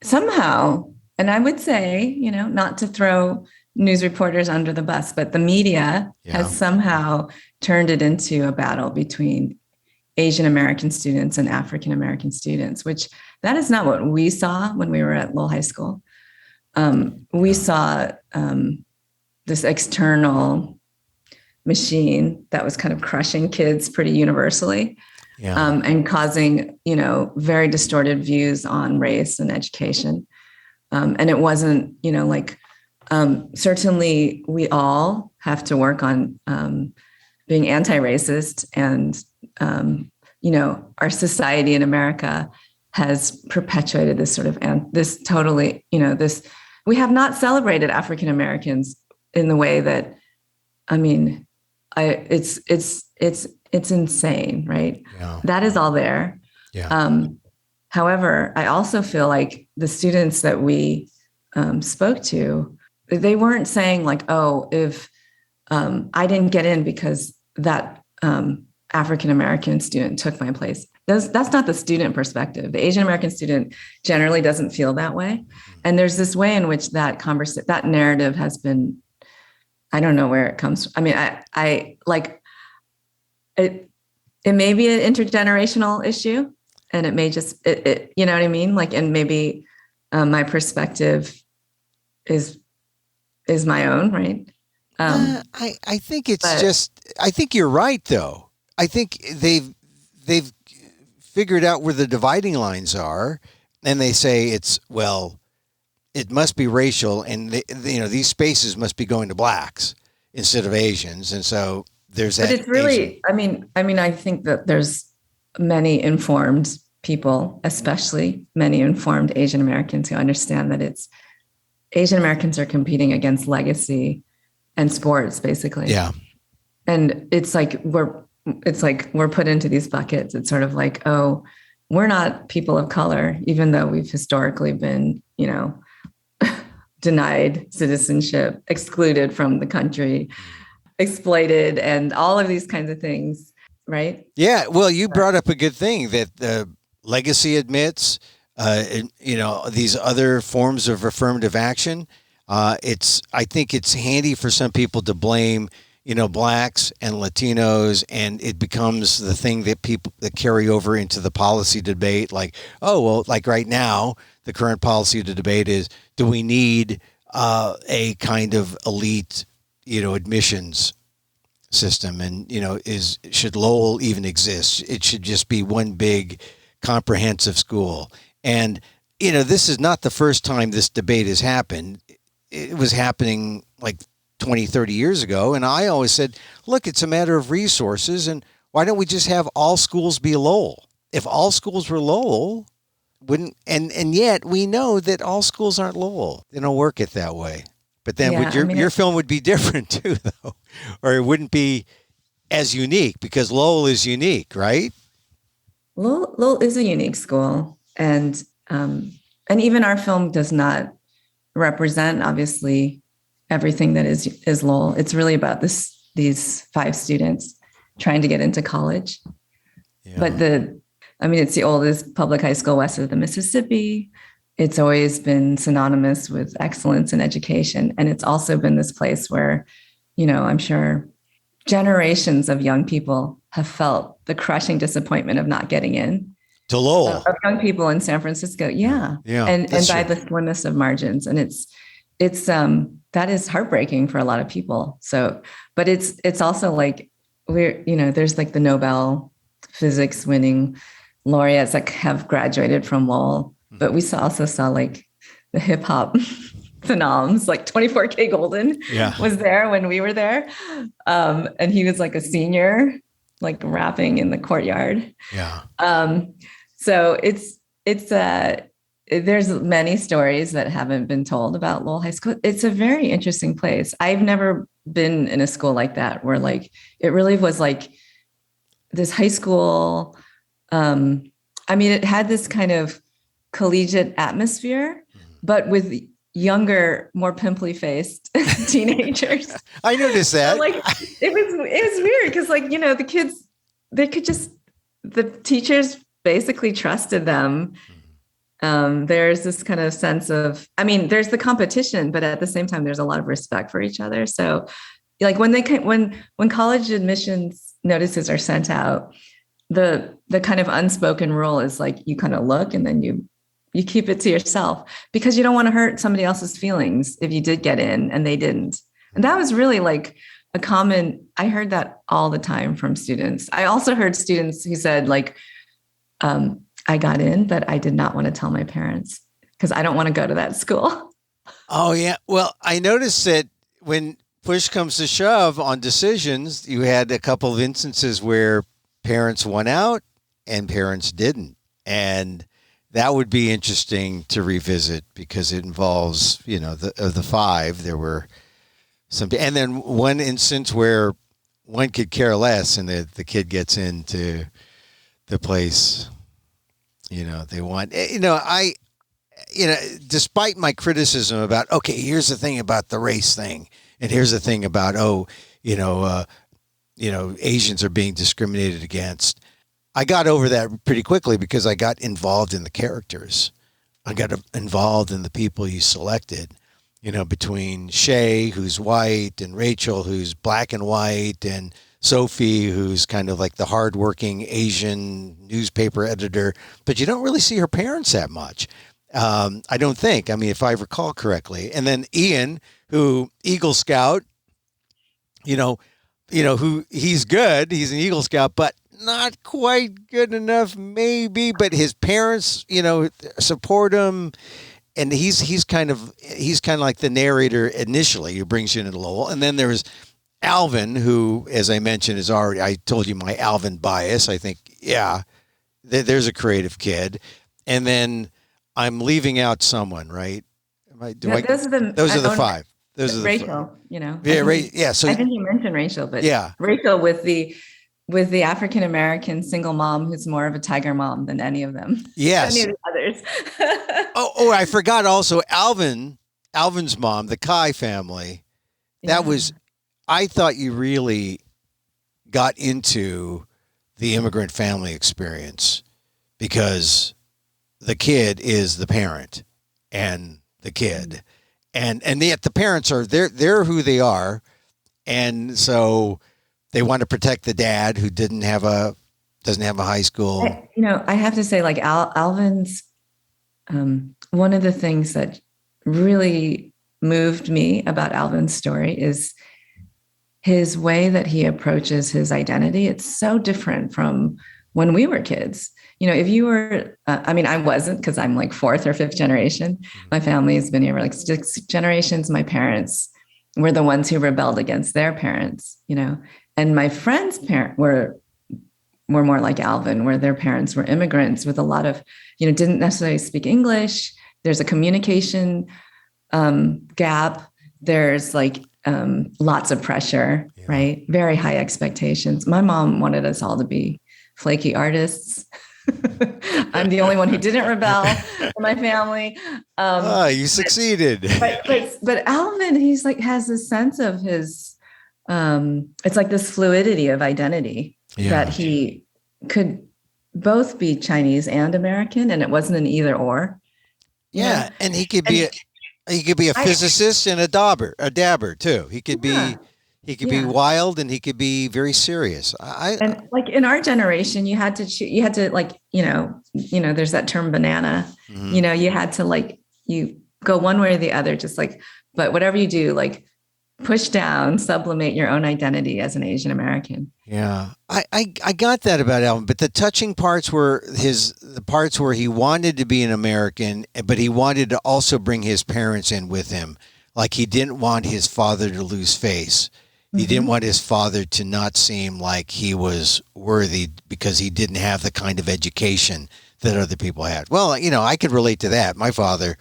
somehow, and I would say, not to throw news reporters under the bus, but the media has somehow turned it into a battle between Asian American students and African American students, which That is not what we saw when we were at Lowell High School. We saw this external machine that was kind of crushing kids pretty universally, and causing, very distorted views on race and education. And it wasn't, certainly we all have to work on being anti-racist, and, our society in America has perpetuated this sort of, this totally, we have not celebrated African Americans in the way that, it's insane, right? Yeah. That is all there. Yeah. However, I also feel like the students that we spoke to, they weren't saying like, oh, if I didn't get in because that African American student took my place. That's not the student perspective. The Asian American student generally doesn't feel that way. And there's this way in which that narrative has been, I don't know where it comes from. I mean, I like it. It may be an intergenerational issue, and it may just, you know what I mean? Like, and maybe my perspective is my own, right? I think it's I think you're right, though. I think they've figured out where the dividing lines are, and they say it must be racial, and these spaces must be going to blacks instead of Asians, and so there's that. But it's really, I think that there's many informed people, especially many informed Asian Americans, who understand that Asian Americans are competing against legacy and sports, basically. Yeah. And it's like we're put into these buckets. It's sort of like, oh, we're not people of color, even though we've historically been, denied citizenship, excluded from the country, exploited, and all of these kinds of things, right? Yeah. Well, you brought up a good thing that legacy admits, these other forms of affirmative action. I think it's handy for some people to blame, blacks and Latinos, and it becomes the thing that people that carry over into the policy debate. Like, oh, well, like right now, the current policy of the debate is, do we need a kind of elite, admissions system? And, should Lowell even exist? It should just be one big comprehensive school. And, this is not the first time this debate has happened. It was happening like 20, 30 years ago. And I always said, look, it's a matter of resources. And why don't we just have all schools be Lowell? If all schools were Lowell, and yet we know that all schools aren't Lowell. They don't work it that way. But then your film would be different too, though, or it wouldn't be as unique, because Lowell is unique, right? Lowell is a unique school, and even our film does not represent, obviously, everything that is Lowell. It's really about these 5 students trying to get into college. Yeah. But it's the oldest public high school west of the Mississippi. It's always been synonymous with excellence in education. And it's also been this place where, I'm sure generations of young people have felt the crushing disappointment of not getting in. To Lowell. Of young people in San Francisco. Yeah. And by the slimmest of margins. And it's that is heartbreaking for a lot of people. So, but it's also like there's like the Nobel physics winning laureates that have graduated from Lowell, but we also saw like the hip hop phenoms, like 24K Golden was there when we were there. And he was like a senior, like rapping in the courtyard. Yeah. So there's many stories that haven't been told about Lowell High School. It's a very interesting place. I've never been in a school like that, where like, it really was like this high school. It had this kind of collegiate atmosphere, but with younger, more pimply faced teenagers. I noticed that. So, like, it was weird because, like, the kids, the teachers basically trusted them. There's this kind of sense of, there's the competition, but at the same time, there's a lot of respect for each other. So like when college admissions notices are sent out, the kind of unspoken rule is like you kind of look and then you keep it to yourself because you don't want to hurt somebody else's feelings if you did get in and they didn't. And that was really like I heard that all the time from students. I also heard students who said like, I got in, but I did not want to tell my parents because I don't want to go to that school. Oh, yeah. Well, I noticed that when push comes to shove on decisions, you had a couple of instances where parents won out and parents didn't. And that would be interesting to revisit because it involves, of the five, there were some, and then one instance where one could care less and the kid gets into the place, they want, despite my criticism about, okay, here's the thing about the race thing. And here's the thing about, Asians are being discriminated against. I got over that pretty quickly because I got involved in the characters. I got involved in the people you selected, between Shay, who's white, and Rachel, who's black and white, and Sophie, who's kind of like the hardworking Asian newspaper editor. But you don't really see her parents that much. I don't think. I mean, if I recall correctly. And then Ian, who Eagle Scout, who he's good. He's an Eagle Scout, but not quite good enough, maybe. But his parents, support him, and he's kind of like the narrator initially, who brings you into Lowell. And then there's Alvin, who, as I mentioned, I told you my Alvin bias. I think, there's a creative kid, and then I'm leaving out someone, right? Those are the five. Those are Rachel, Yeah, So I think you mentioned Rachel, but yeah, Rachel with the African American single mom who's more of a tiger mom than any of them. Yes. Any of the others. I forgot also Alvin's mom, the Kai family. That was, I thought you really got into the immigrant family experience because the kid is the parent and the kid. And yet the parents are they're who they are, and so they want to protect the dad who doesn't have a high school. I have to say, like Alvin's, one of the things that really moved me about Alvin's story is his way that he approaches his identity. It's so different from when we were kids. If you were, I wasn't because I'm like fourth or fifth generation. My family has been here for like 6 generations. My parents were the ones who rebelled against their parents, and my friends' parents were more like Alvin, where their parents were immigrants with a lot of, didn't necessarily speak English. There's a communication gap. There's like lots of pressure, right? Very high expectations. My mom wanted us all to be flaky artists. I'm the only one who didn't rebel in my family. You succeeded. But Alvin, he's like has this sense of his. It's like this fluidity of identity that he could both be Chinese and American, and it wasn't an either or. Yeah, and he could be a physicist and a dabber too. He could be. He could be wild and he could be very serious. And like in our generation, you had to like, there's that term banana, mm-hmm. You had to like, you go one way or the other, just like, but whatever you do, like push down, sublimate your own identity as an Asian American. Yeah. I got that about Alvin, but the touching parts were the parts where he wanted to be an American, but he wanted to also bring his parents in with him. Like he didn't want his father to lose face. He didn't want his father to not seem like he was worthy because he didn't have the kind of education that other people had. Well, I could relate to that. My father,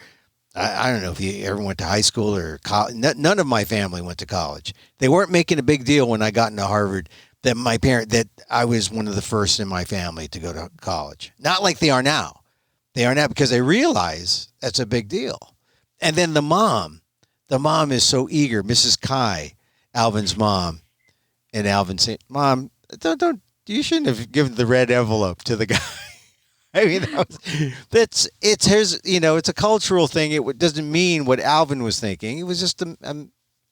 I don't know if he ever went to high school or college. None of my family went to college. They weren't making a big deal when I got into Harvard that I was one of the first in my family to go to college. Not like they are now. They are now because they realize that's a big deal. And then the mom is so eager, Mrs. Kai, Alvin's mom, and Alvin saying, "Mom, don't you shouldn't have given the red envelope to the guy." I mean, it's a cultural thing. It doesn't mean what Alvin was thinking. It was just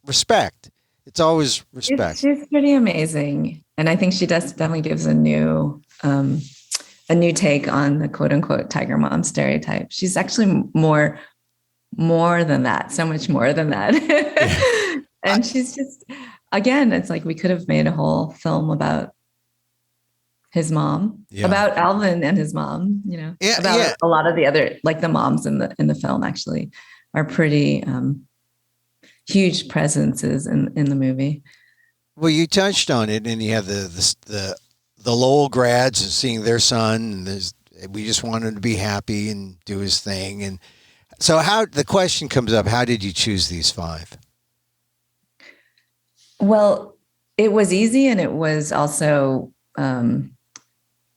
respect. It's always respect. It's pretty amazing. And I think she definitely gives a new take on the quote unquote tiger mom stereotype. She's actually more than that, so much more than that. Yeah. And she's just, again, it's like we could have made a whole film about his mom, about Alvin and his mom, about a lot of the other, like the moms in the film actually are pretty huge presences in the movie. Well, you touched on it, and you have the Lowell grads and seeing their son, and we just want him to be happy and do his thing. And so the question comes up, how did you choose these 5? Well, it was easy, and it was also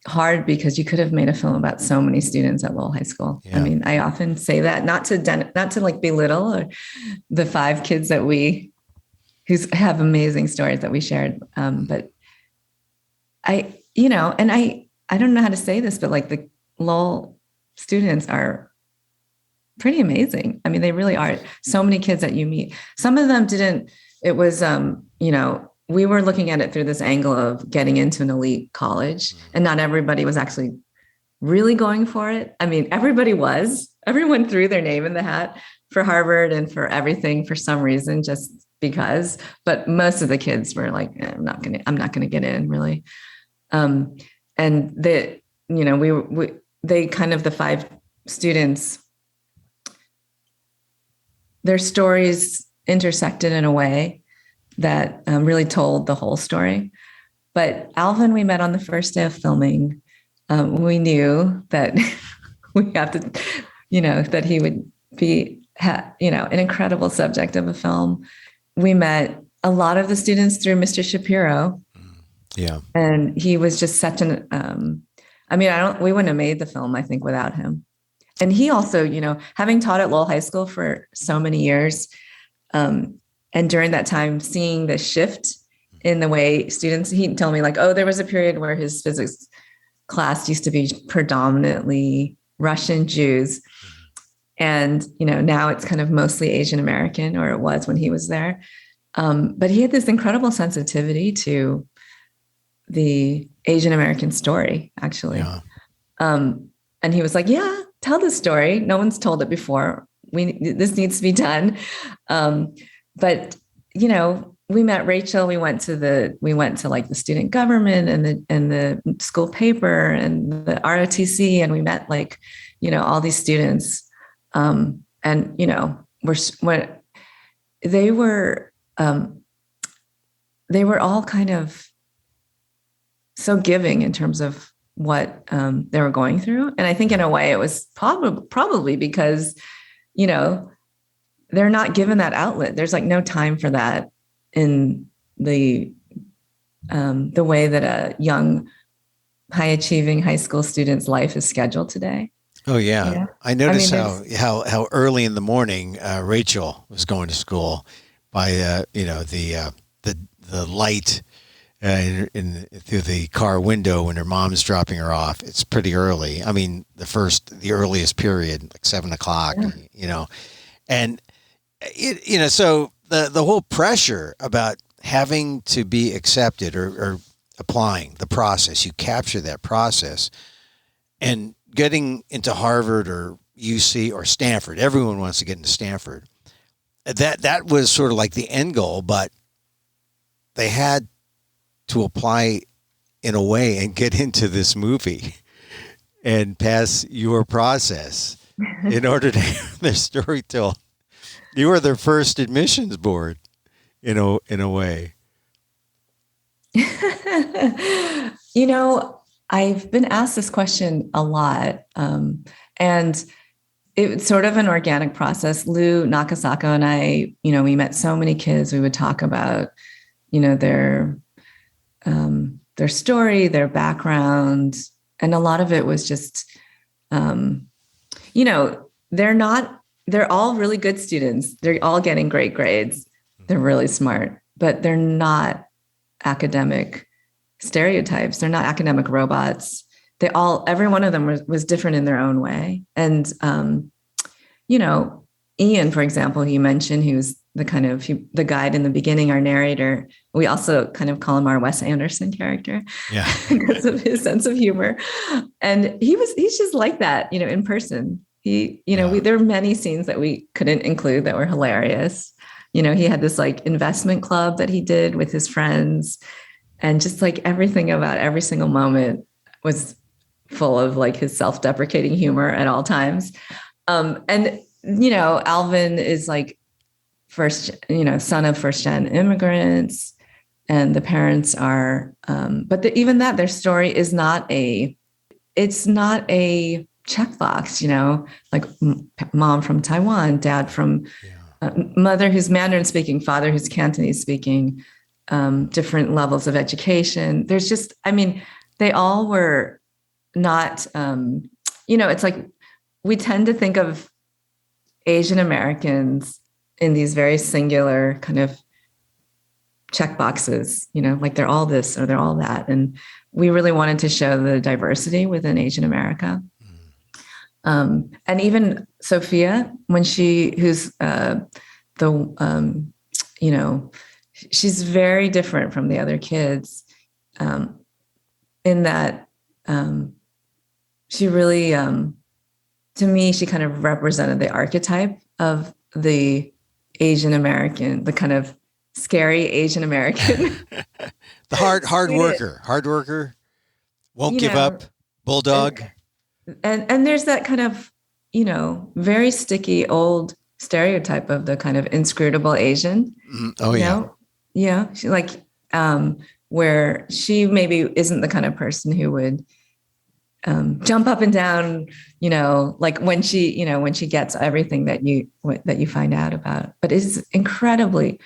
hard because you could have made a film about so many students at Lowell High School. Yeah. I mean, I often say that not to like belittle or the 5 kids that who have amazing stories that we shared. But I don't know how to say this, but like the Lowell students are pretty amazing. I mean, they really are. So many kids that you meet. Some of them didn't. It was, we were looking at it through this angle of getting into an elite college, and not everybody was actually really going for it. I mean, everyone threw their name in the hat for Harvard and for everything for some reason, just because, but most of the kids were like, I'm not going to get in really. And they kind of, the 5 students, their stories intersected in a way that really told the whole story. But Alvin, we met on the first day of filming. We knew that we have to, that he would be, an incredible subject of a film. We met a lot of the students through Mr. Shapiro. Yeah. And he was just such an, we wouldn't have made the film, I think, without him. And he also, having taught at Lowell High School for so many years, and during that time, seeing the shift in the way students, he'd tell me like, oh, there was a period where his physics class used to be predominantly Russian Jews. And, now it's kind of mostly Asian American, or it was when he was there. But he had this incredible sensitivity to the Asian American story, actually. Yeah. And he was like, yeah, tell the story. No one's told it before. This needs to be done. But, we met Rachel. We went to like the student government and the school paper and the ROTC. And we met like, all these students. And, they were all kind of so giving in terms of what they were going through. And I think in a way it was probably because, they're not given that outlet. There's like no time for that in the way that a young, high achieving high school student's life is scheduled today. Oh yeah. I noticed how early in the morning Rachel was going to school by the light through the car window when her mom's dropping her off. It's pretty early. I mean, the earliest period, like 7:00. And so the whole pressure about having to be accepted or applying the process, you capture that process, and getting into Harvard or UC or Stanford. Everyone wants to get into Stanford. That was sort of like the end goal, but they had to apply in a way and get into this movie and pass your process in order to have their story told. You were their first admissions board in a way. I've been asked this question a lot, and it's sort of an organic process. Lou Nakasako and I, we met so many kids. We would talk about, their story, their background, and a lot of it was just, they're all really good students. They're all getting great grades. They're really smart, but they're not academic stereotypes. They're not academic robots. Every one of them was different in their own way. And, Ian, for example, he mentioned he was the guide in the beginning, our narrator. We also kind of call him our Wes Anderson character, Yeah, because of his sense of humor. And he's just like that, in person. There were many scenes that we couldn't include that were hilarious. He had this like investment club that he did with his friends, and just like everything about every single moment was full of like his self-deprecating humor at all times. And Alvin is like son of first gen immigrants, and the parents are, but even that, their story is not a checkbox, like mom from Taiwan, dad from mother who's Mandarin speaking, father who's Cantonese speaking, different levels of education. There's just, they all were not, it's like we tend to think of Asian Americans in these very singular kind of check boxes, like they're all this or they're all that. And we really wanted to show the diversity within Asian America. And even Sophia, when she's very different from the other kids, in that she really, to me, she kind of represented the archetype of the Asian American, the kind of scary Asian American. the hard worker, won't give up, bulldog. And there's that kind of, very sticky old stereotype of the kind of inscrutable Asian. Oh yeah. Yeah. She like, where she maybe isn't the kind of person who would jump up and down, like when she gets everything that you find out about, but it's incredibly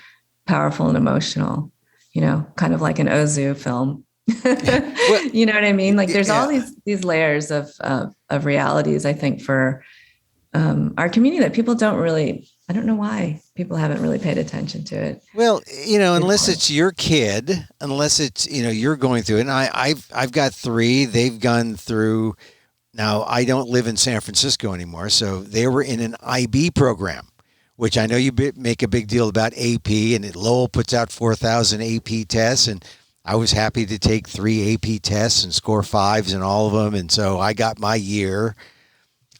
powerful and emotional, kind of like an Ozu film. Well, you know what I mean? Like there's all these layers of realities, I think, for our community that people don't really, I don't know why people haven't really paid attention to it. Well, unless it's your kid, unless it's, you're going through it. And I've got 3, they've gone through. Now I don't live in San Francisco anymore. So they were in an IB program, which I know you make a big deal about AP, and Lowell puts out 4,000 AP tests. And I was happy to take 3 AP tests and score 5s in all of them. And so I got my year.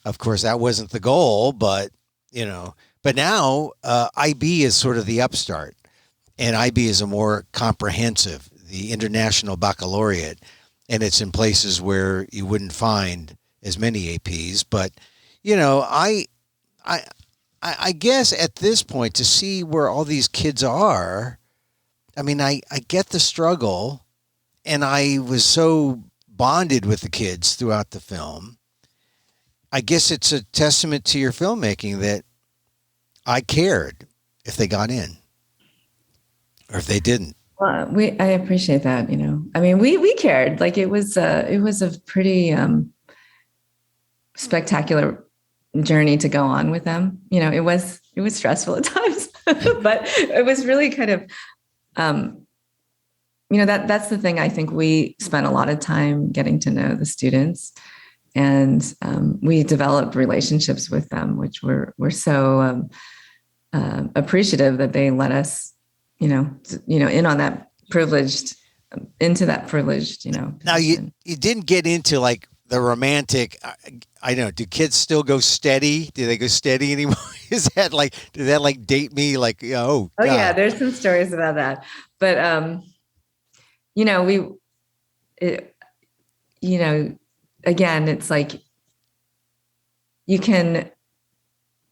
Of course, that wasn't the goal, but now IB is sort of the upstart, and IB is a more comprehensive, the International Baccalaureate, and it's in places where you wouldn't find as many APs. But, I guess at this point, to see where all these kids are, I get the struggle, and I was so bonded with the kids throughout the film. I guess it's a testament to your filmmaking that I cared if they got in or if they didn't. Well, I appreciate that. We cared. Like it was a pretty spectacular journey to go on with them. It was stressful at times, but it was really kind of, that's the thing. I think we spent a lot of time getting to know the students, and we developed relationships with them, which we're so appreciative that they let us, in on that privileged, into that privileged, Now you didn't get into like the romantic. I don't know. Do kids still go steady? Do they go steady anymore? Did that date me? Like, oh God. Yeah, there's some stories about that, but again, it's like you can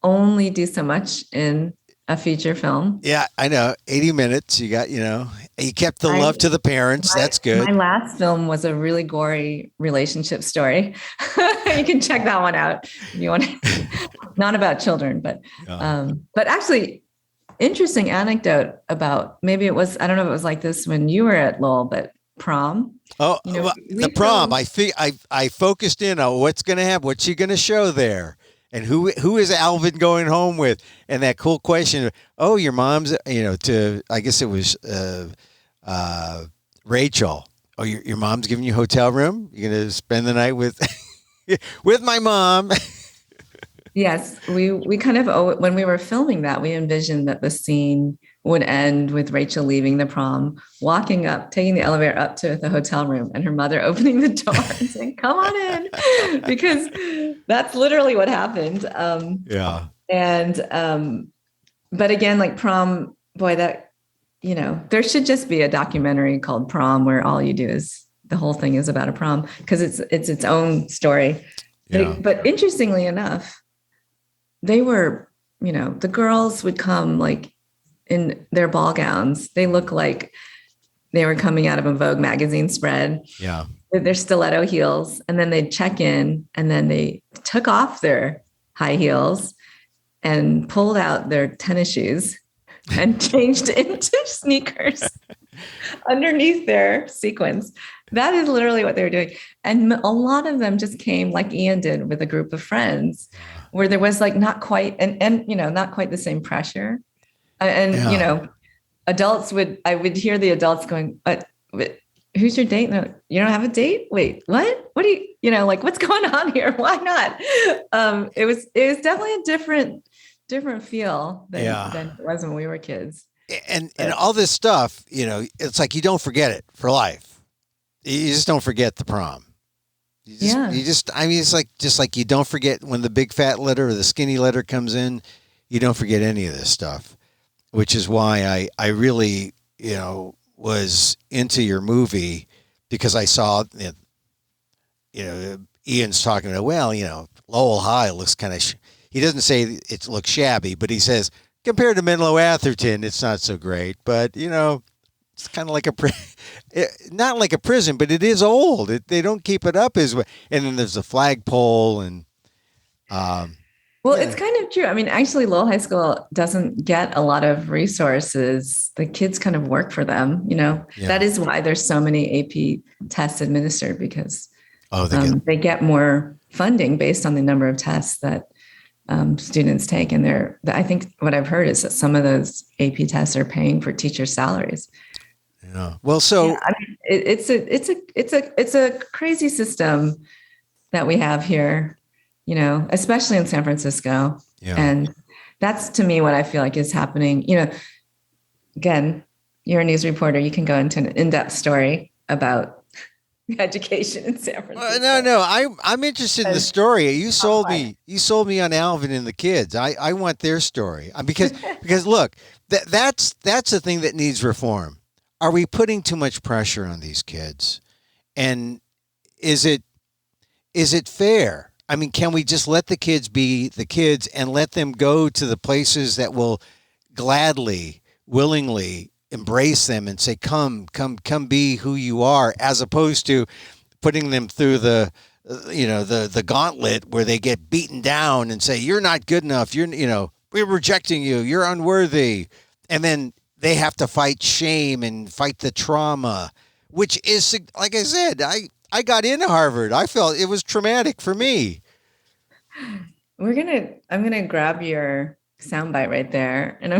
only do so much in a feature film. Yeah, I know. 80 minutes. You got, you kept the love to the parents. That's good. My last film was a really gory relationship story. You can check that one out if you want. Not about children, but actually, interesting anecdote about, maybe it was, I don't know if it was like this when you were at Lowell, but prom. Oh, the prom. I focused in on what's going to happen. What's she going to show there? And who is Alvin going home with? And that cool question of, oh, your mom's, I guess it was Rachel. Oh, your mom's giving you a hotel room? You're going to spend the night with with my mom. Yes, we kind of, when we were filming that, we envisioned that the scene would end with Rachel leaving the prom, walking up, taking the elevator up to the hotel room, and her mother opening the door and saying, "Come on in," because that's literally what happened. Yeah. And but again, like prom, boy, that there should just be a documentary called Prom where all you do is the whole thing is about a prom because it's its own story. Yeah. But interestingly enough, they were, the girls would come like in their ball gowns. They look like they were coming out of a Vogue magazine spread Yeah. with their stiletto heels. And then they'd check in and then they took off their high heels and pulled out their tennis shoes and changed into sneakers underneath their sequins. That is literally what they were doing. And a lot of them just came like Ian did with a group of friends where there was like not quite, and not quite the same pressure. And, Yeah. I would hear the adults going, who's your date? No, you don't have a date? Wait, what? What do like, what's going on here? Why not? It was definitely a different feel than it was when we were kids. And all this stuff, it's like you don't forget it for life. You just don't forget the prom. I mean, it's like just like you don't forget when the big fat letter or the skinny letter comes in. You don't forget any of this stuff, which is why I really was into your movie because I saw Ian's talking about Lowell High looks kind of. He doesn't say it looks shabby, but he says compared to Menlo Atherton, it's not so great. But it's kind of like not like a prison, but it is old. They don't keep it up as well. And then there's a flagpole and. Well, it's kind of true. I mean, actually, Lowell High School doesn't get a lot of resources. The kids kind of work for them. That is why there's so many AP tests administered because they get more funding based on the number of tests that students take. And I think what I've heard is that some of those AP tests are paying for teachers' salaries. Yeah. Well, so I mean, it's a crazy system that we have here. Especially in San Francisco. Yeah. And that's to me what I feel like is happening. Again, you're a news reporter. You can go into an in-depth story about education in San Francisco. No. I'm interested in the story. You sold me on Alvin and the kids. I want their story because look, that's the thing that needs reform. Are we putting too much pressure on these kids? And is it fair? I mean, can we just let the kids be the kids and let them go to the places that will gladly, willingly embrace them and say, come be who you are, as opposed to putting them through the gauntlet where they get beaten down and say, you're not good enough. We're rejecting you. You're unworthy. And then they have to fight shame and fight the trauma, which is, like I said, I got into Harvard. I felt it was traumatic for me. I'm gonna grab your soundbite right there, and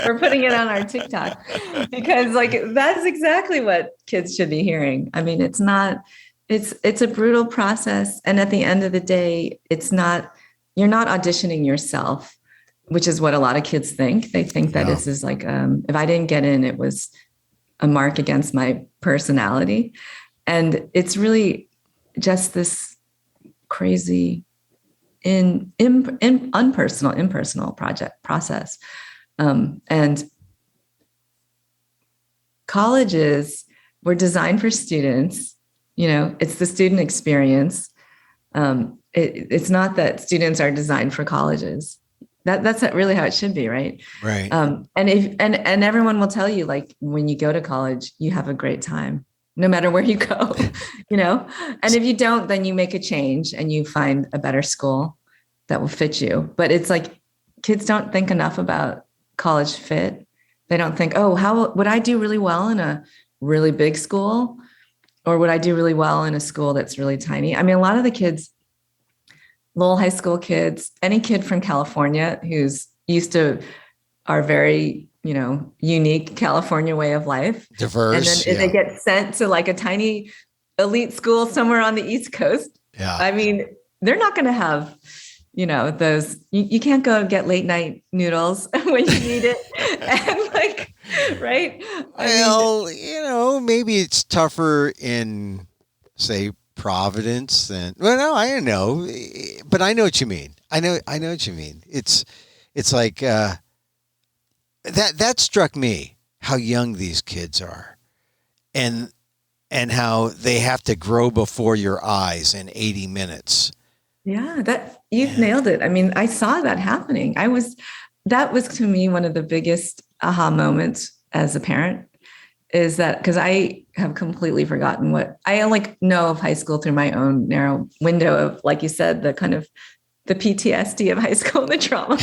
we're putting it on our TikTok because that's exactly what kids should be hearing. I mean, it's a brutal process, and at the end of the day, you're not auditioning yourself, which is what a lot of kids think. They think that this is like if I didn't get in, it was a mark against my personality, and it's really just this crazy impersonal process. And colleges were designed for students, it's the student experience. It's not that students are designed for colleges. That's not really how it should be. Right. Right. And everyone will tell you, like, when you go to college, you have a great time, no matter where you go, and if you don't, then you make a change and you find a better school that will fit you. But it's like, kids don't think enough about college fit. They don't think, oh, how would I do really well in a really big school? Or would I do really well in a school that's really tiny? I mean, a lot of the kids, Lowell High School kids, any kid from California who's used to our very, unique California way of life. Diverse. And then if they get sent to like a tiny elite school somewhere on the East Coast, I mean, they're not going to have those, you can't go get late night noodles when you need it. And like, right. I mean, Well, maybe it's tougher in, say, Providence than. Well, no, I don't know, but I know what you mean. I know what you mean. It's like that struck me how young these kids are, and how they have to grow before your eyes in 80 minutes. yeah, that you've And nailed it. I mean, I saw that happening. That was to me one of the biggest aha moments as a parent, is that because I have completely forgotten what I only know of high school through my own narrow window of, like you said, the kind of the PTSD of high school, the trauma.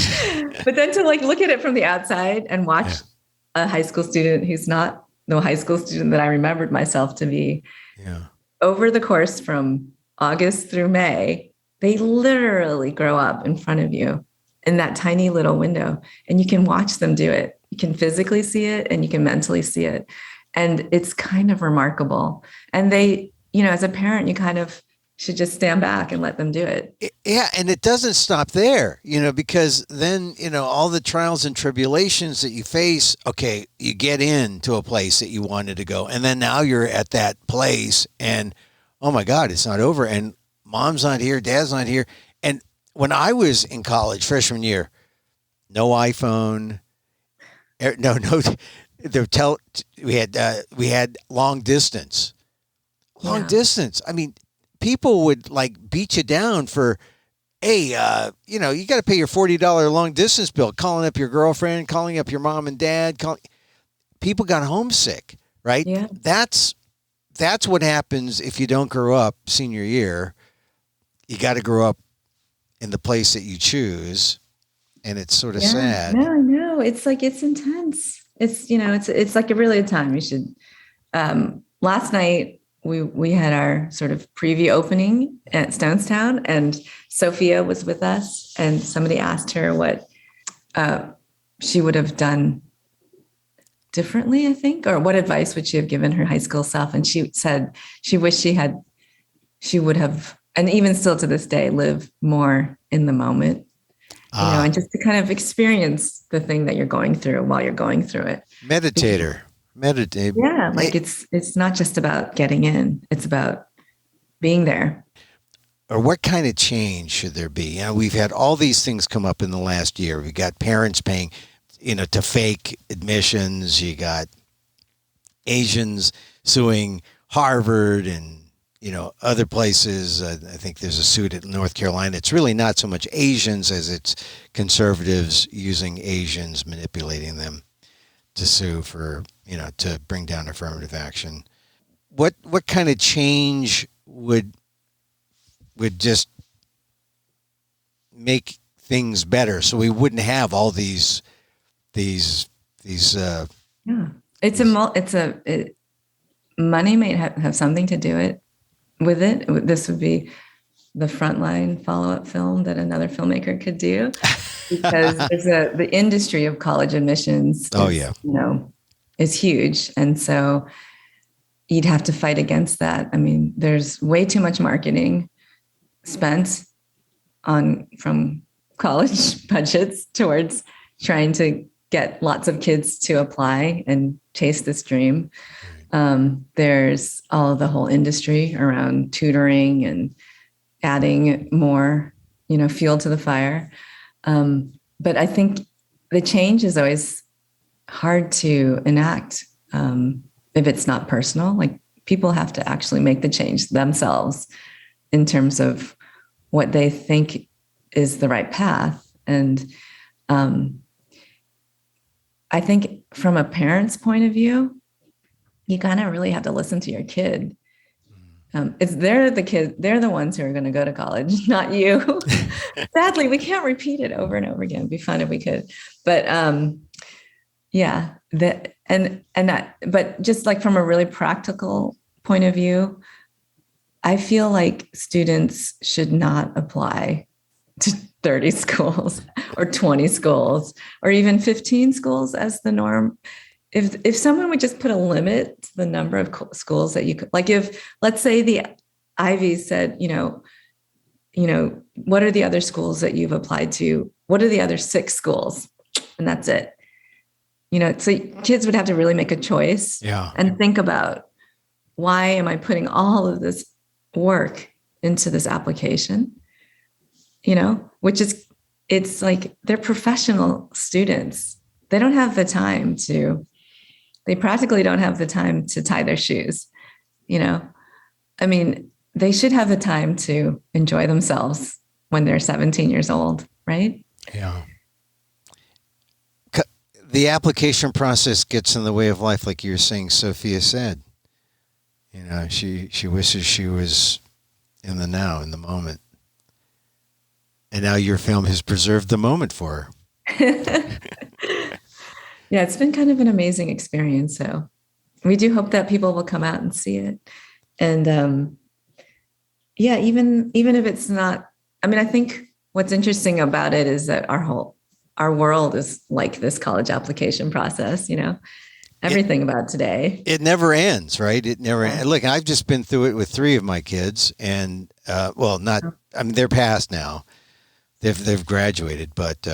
But then to like look at it from the outside and watch yeah, a high school student who's not the high school student that I remembered myself to be, yeah, over the course from August through May, they literally grow up in front of you in that tiny little window, and you can watch them do it. You can physically see it and you can mentally see it. And it's kind of remarkable. And they, as a parent, you kind of should just stand back and let them do it. yeah, and it doesn't stop there, because then all the trials and tribulations that you face. Okay, you get into a place that you wanted to go, and then now you're at that place, and oh my God, it's not over, and mom's not here, dad's not here, and when I was in college freshman year, no iPhone, no, we had long distance. Long Yeah. distance. I mean, people would like beat you down for, hey, you got to pay your $40 long distance bill, calling up your girlfriend, calling up your mom and dad. People got homesick, right? Yeah. That's what happens if you don't grow up senior year. You got to grow up in the place that you choose, and it's sort of Yeah. sad. No, I know. It's like, it's intense. It's like a really a time. You should, last night we had our sort of preview opening at Stonestown, and Sophia was with us, and somebody asked her what she would have done differently, I think, or what advice would she have given her high school self. And she said she wished she would have, and even still to this day, live more in the moment, and just to kind of experience the thing that you're going through while you're going through it. Meditator. Meditate. Yeah, like it's not just about getting in, it's about being there. Or what kind of change should there be? We've had all these things come up in the last year. We got parents paying, to fake admissions. You got Asians suing Harvard and, other places. I think there's a suit in North Carolina. It's really not so much Asians as it's conservatives using Asians, manipulating them to sue for, to bring down affirmative action. What kind of change would just make things better so we wouldn't have all these Yeah, money may have something to do with it. This would be the frontline follow-up film that another filmmaker could do, because the industry of college admissions is huge, and so you'd have to fight against that. I mean, there's way too much marketing spent from college budgets towards trying to get lots of kids to apply and chase this dream. There's the whole industry around tutoring and adding more, fuel to the fire. But I think the change is always hard to enact if it's not personal. Like, people have to actually make the change themselves in terms of what they think is the right path. And I think from a parent's point of view, you kind of really have to listen to your kid. They're the ones who are going to go to college, not you. Sadly, we can't repeat it over and over again. It'd be fun if we could, but but just like from a really practical point of view, I feel like students should not apply to 30 schools or 20 schools or even 15 schools as the norm. If someone would just put a limit to the number of schools that you could, like, if, let's say, the Ivy said, what are the other schools that you've applied to? What are the other 6 schools? And that's it. So kids would have to really make a choice and think about, why am I putting all of this work into this application? It's like they're professional students. They practically don't have the time to tie their shoes. They should have the time to enjoy themselves when they're 17 years old, right? Yeah. The application process gets in the way of life, like you were saying, Sophia said. She wishes she was in the now, in the moment. And now your film has preserved the moment for her. Yeah, it's been kind of an amazing experience. So we do hope that people will come out and see it. And even if it's not, I think what's interesting about it is that our world is like this college application process, everything about today. It never ends, right? It never ends. Look, I've just been through it with 3 of my kids, and they're past now. They've graduated, but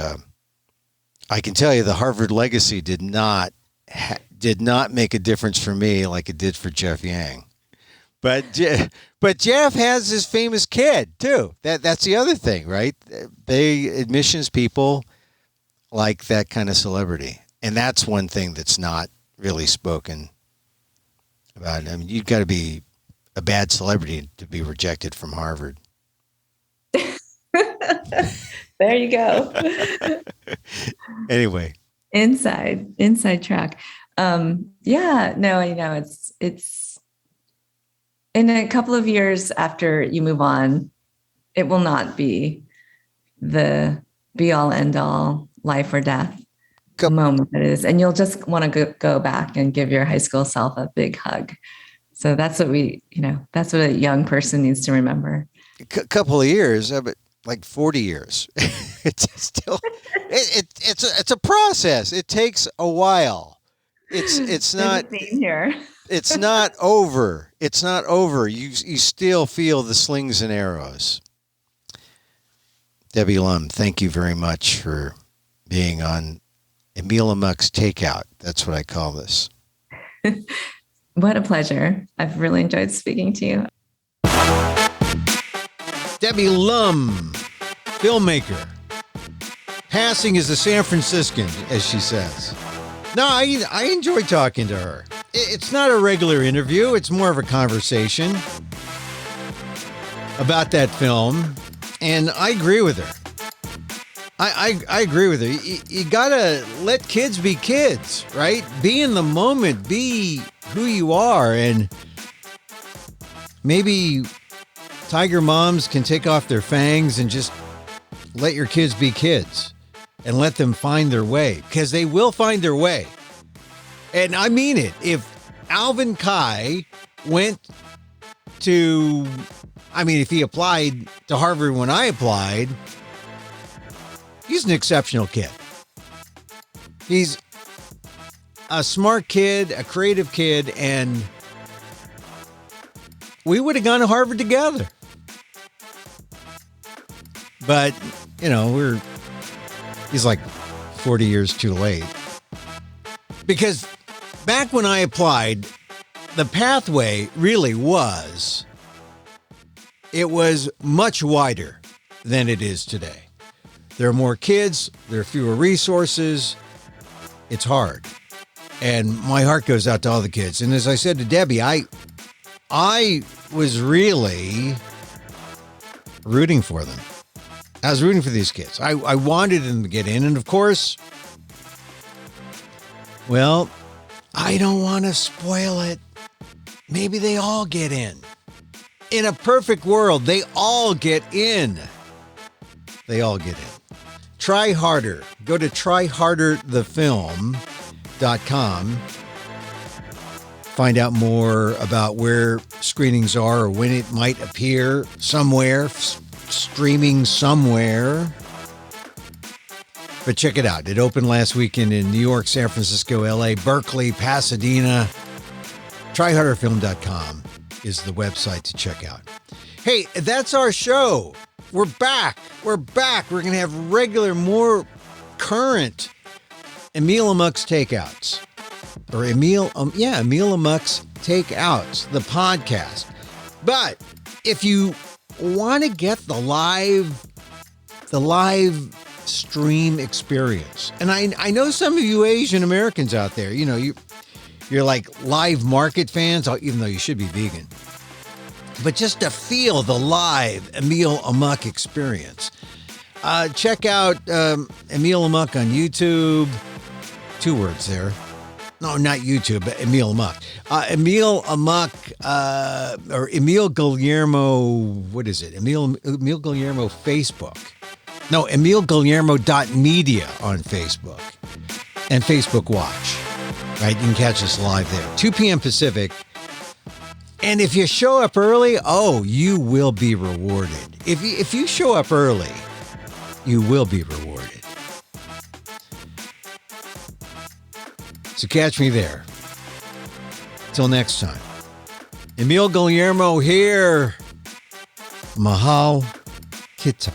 I can tell you the Harvard legacy did not make a difference for me like it did for Jeff Yang. But Jeff has his famous kid too. That's the other thing, right? Admissions people like that kind of celebrity, and that's one thing that's not really spoken about. You've got to be a bad celebrity to be rejected from Harvard. There you go. Anyway, inside track. It's in a couple of years after you move on, it will not be the be all end all life or death moment it is, and you'll just want to go back and give your high school self a big hug. So that's what that's what a young person needs to remember. A couple of years, but like 40 years. It's still it's a process. It takes a while. It's not here. It's not over. It's not over. You still feel the slings and arrows. Debbie Lum, thank you very much for being on Emil Guillermo's Takeout. That's what I call this. What a pleasure. I've really enjoyed speaking to you. Debbie Lum, filmmaker, passing as a San Franciscan, as she says. No, I enjoy talking to her. It's not a regular interview. It's more of a conversation about that film. And I agree with her. I agree with her. You gotta let kids be kids, right? Be in the moment. Be who you are. And maybe tiger moms can take off their fangs and just let your kids be kids and let them find their way, because they will find their way. And I mean it. If Alvin Kai if he applied to Harvard when I applied, he's an exceptional kid. He's a smart kid, a creative kid, and we would have gone to Harvard together. But, he's like 40 years too late. Because back when I applied, the pathway really was much wider than it is today. There are more kids, there are fewer resources. It's hard. And my heart goes out to all the kids. And as I said to Debbie, I was really rooting for them. I was rooting for these kids. I wanted them to get in. And of course, well, I don't want to spoil it. Maybe they all get in. In a perfect world, they all get in. They all get in. Try harder. Go to tryharderthefilm.com. Find out more about where screenings are or when it might appear somewhere, streaming somewhere. But check it out. It opened last weekend in New York, San Francisco, LA, Berkeley, Pasadena. Tryharderfilm.com is the website to check out. Hey, that's our show. we're back. We're back. We're going to have regular, more current Emil Amok's Takeouts. Or Emil Amok's Takeouts, the podcast. But if you want to get the live stream experience, and I know some of you Asian Americans out there, you're like live market fans, even though you should be vegan. But just to feel the live Emil Amok experience, check out Emil Amok on YouTube. 2 words there. No, not YouTube, but Emil Amok. Emil Amok, or Emil Guillermo, what is it? Emil Guillermo Facebook. No, emilguillermo.media on Facebook. And Facebook Watch. Right, you can catch us live there. 2 p.m. Pacific. And if you show up early, you will be rewarded. If you show up early, you will be rewarded. So catch me there. Till next time. Emil Guillermo here. Mahal Kita.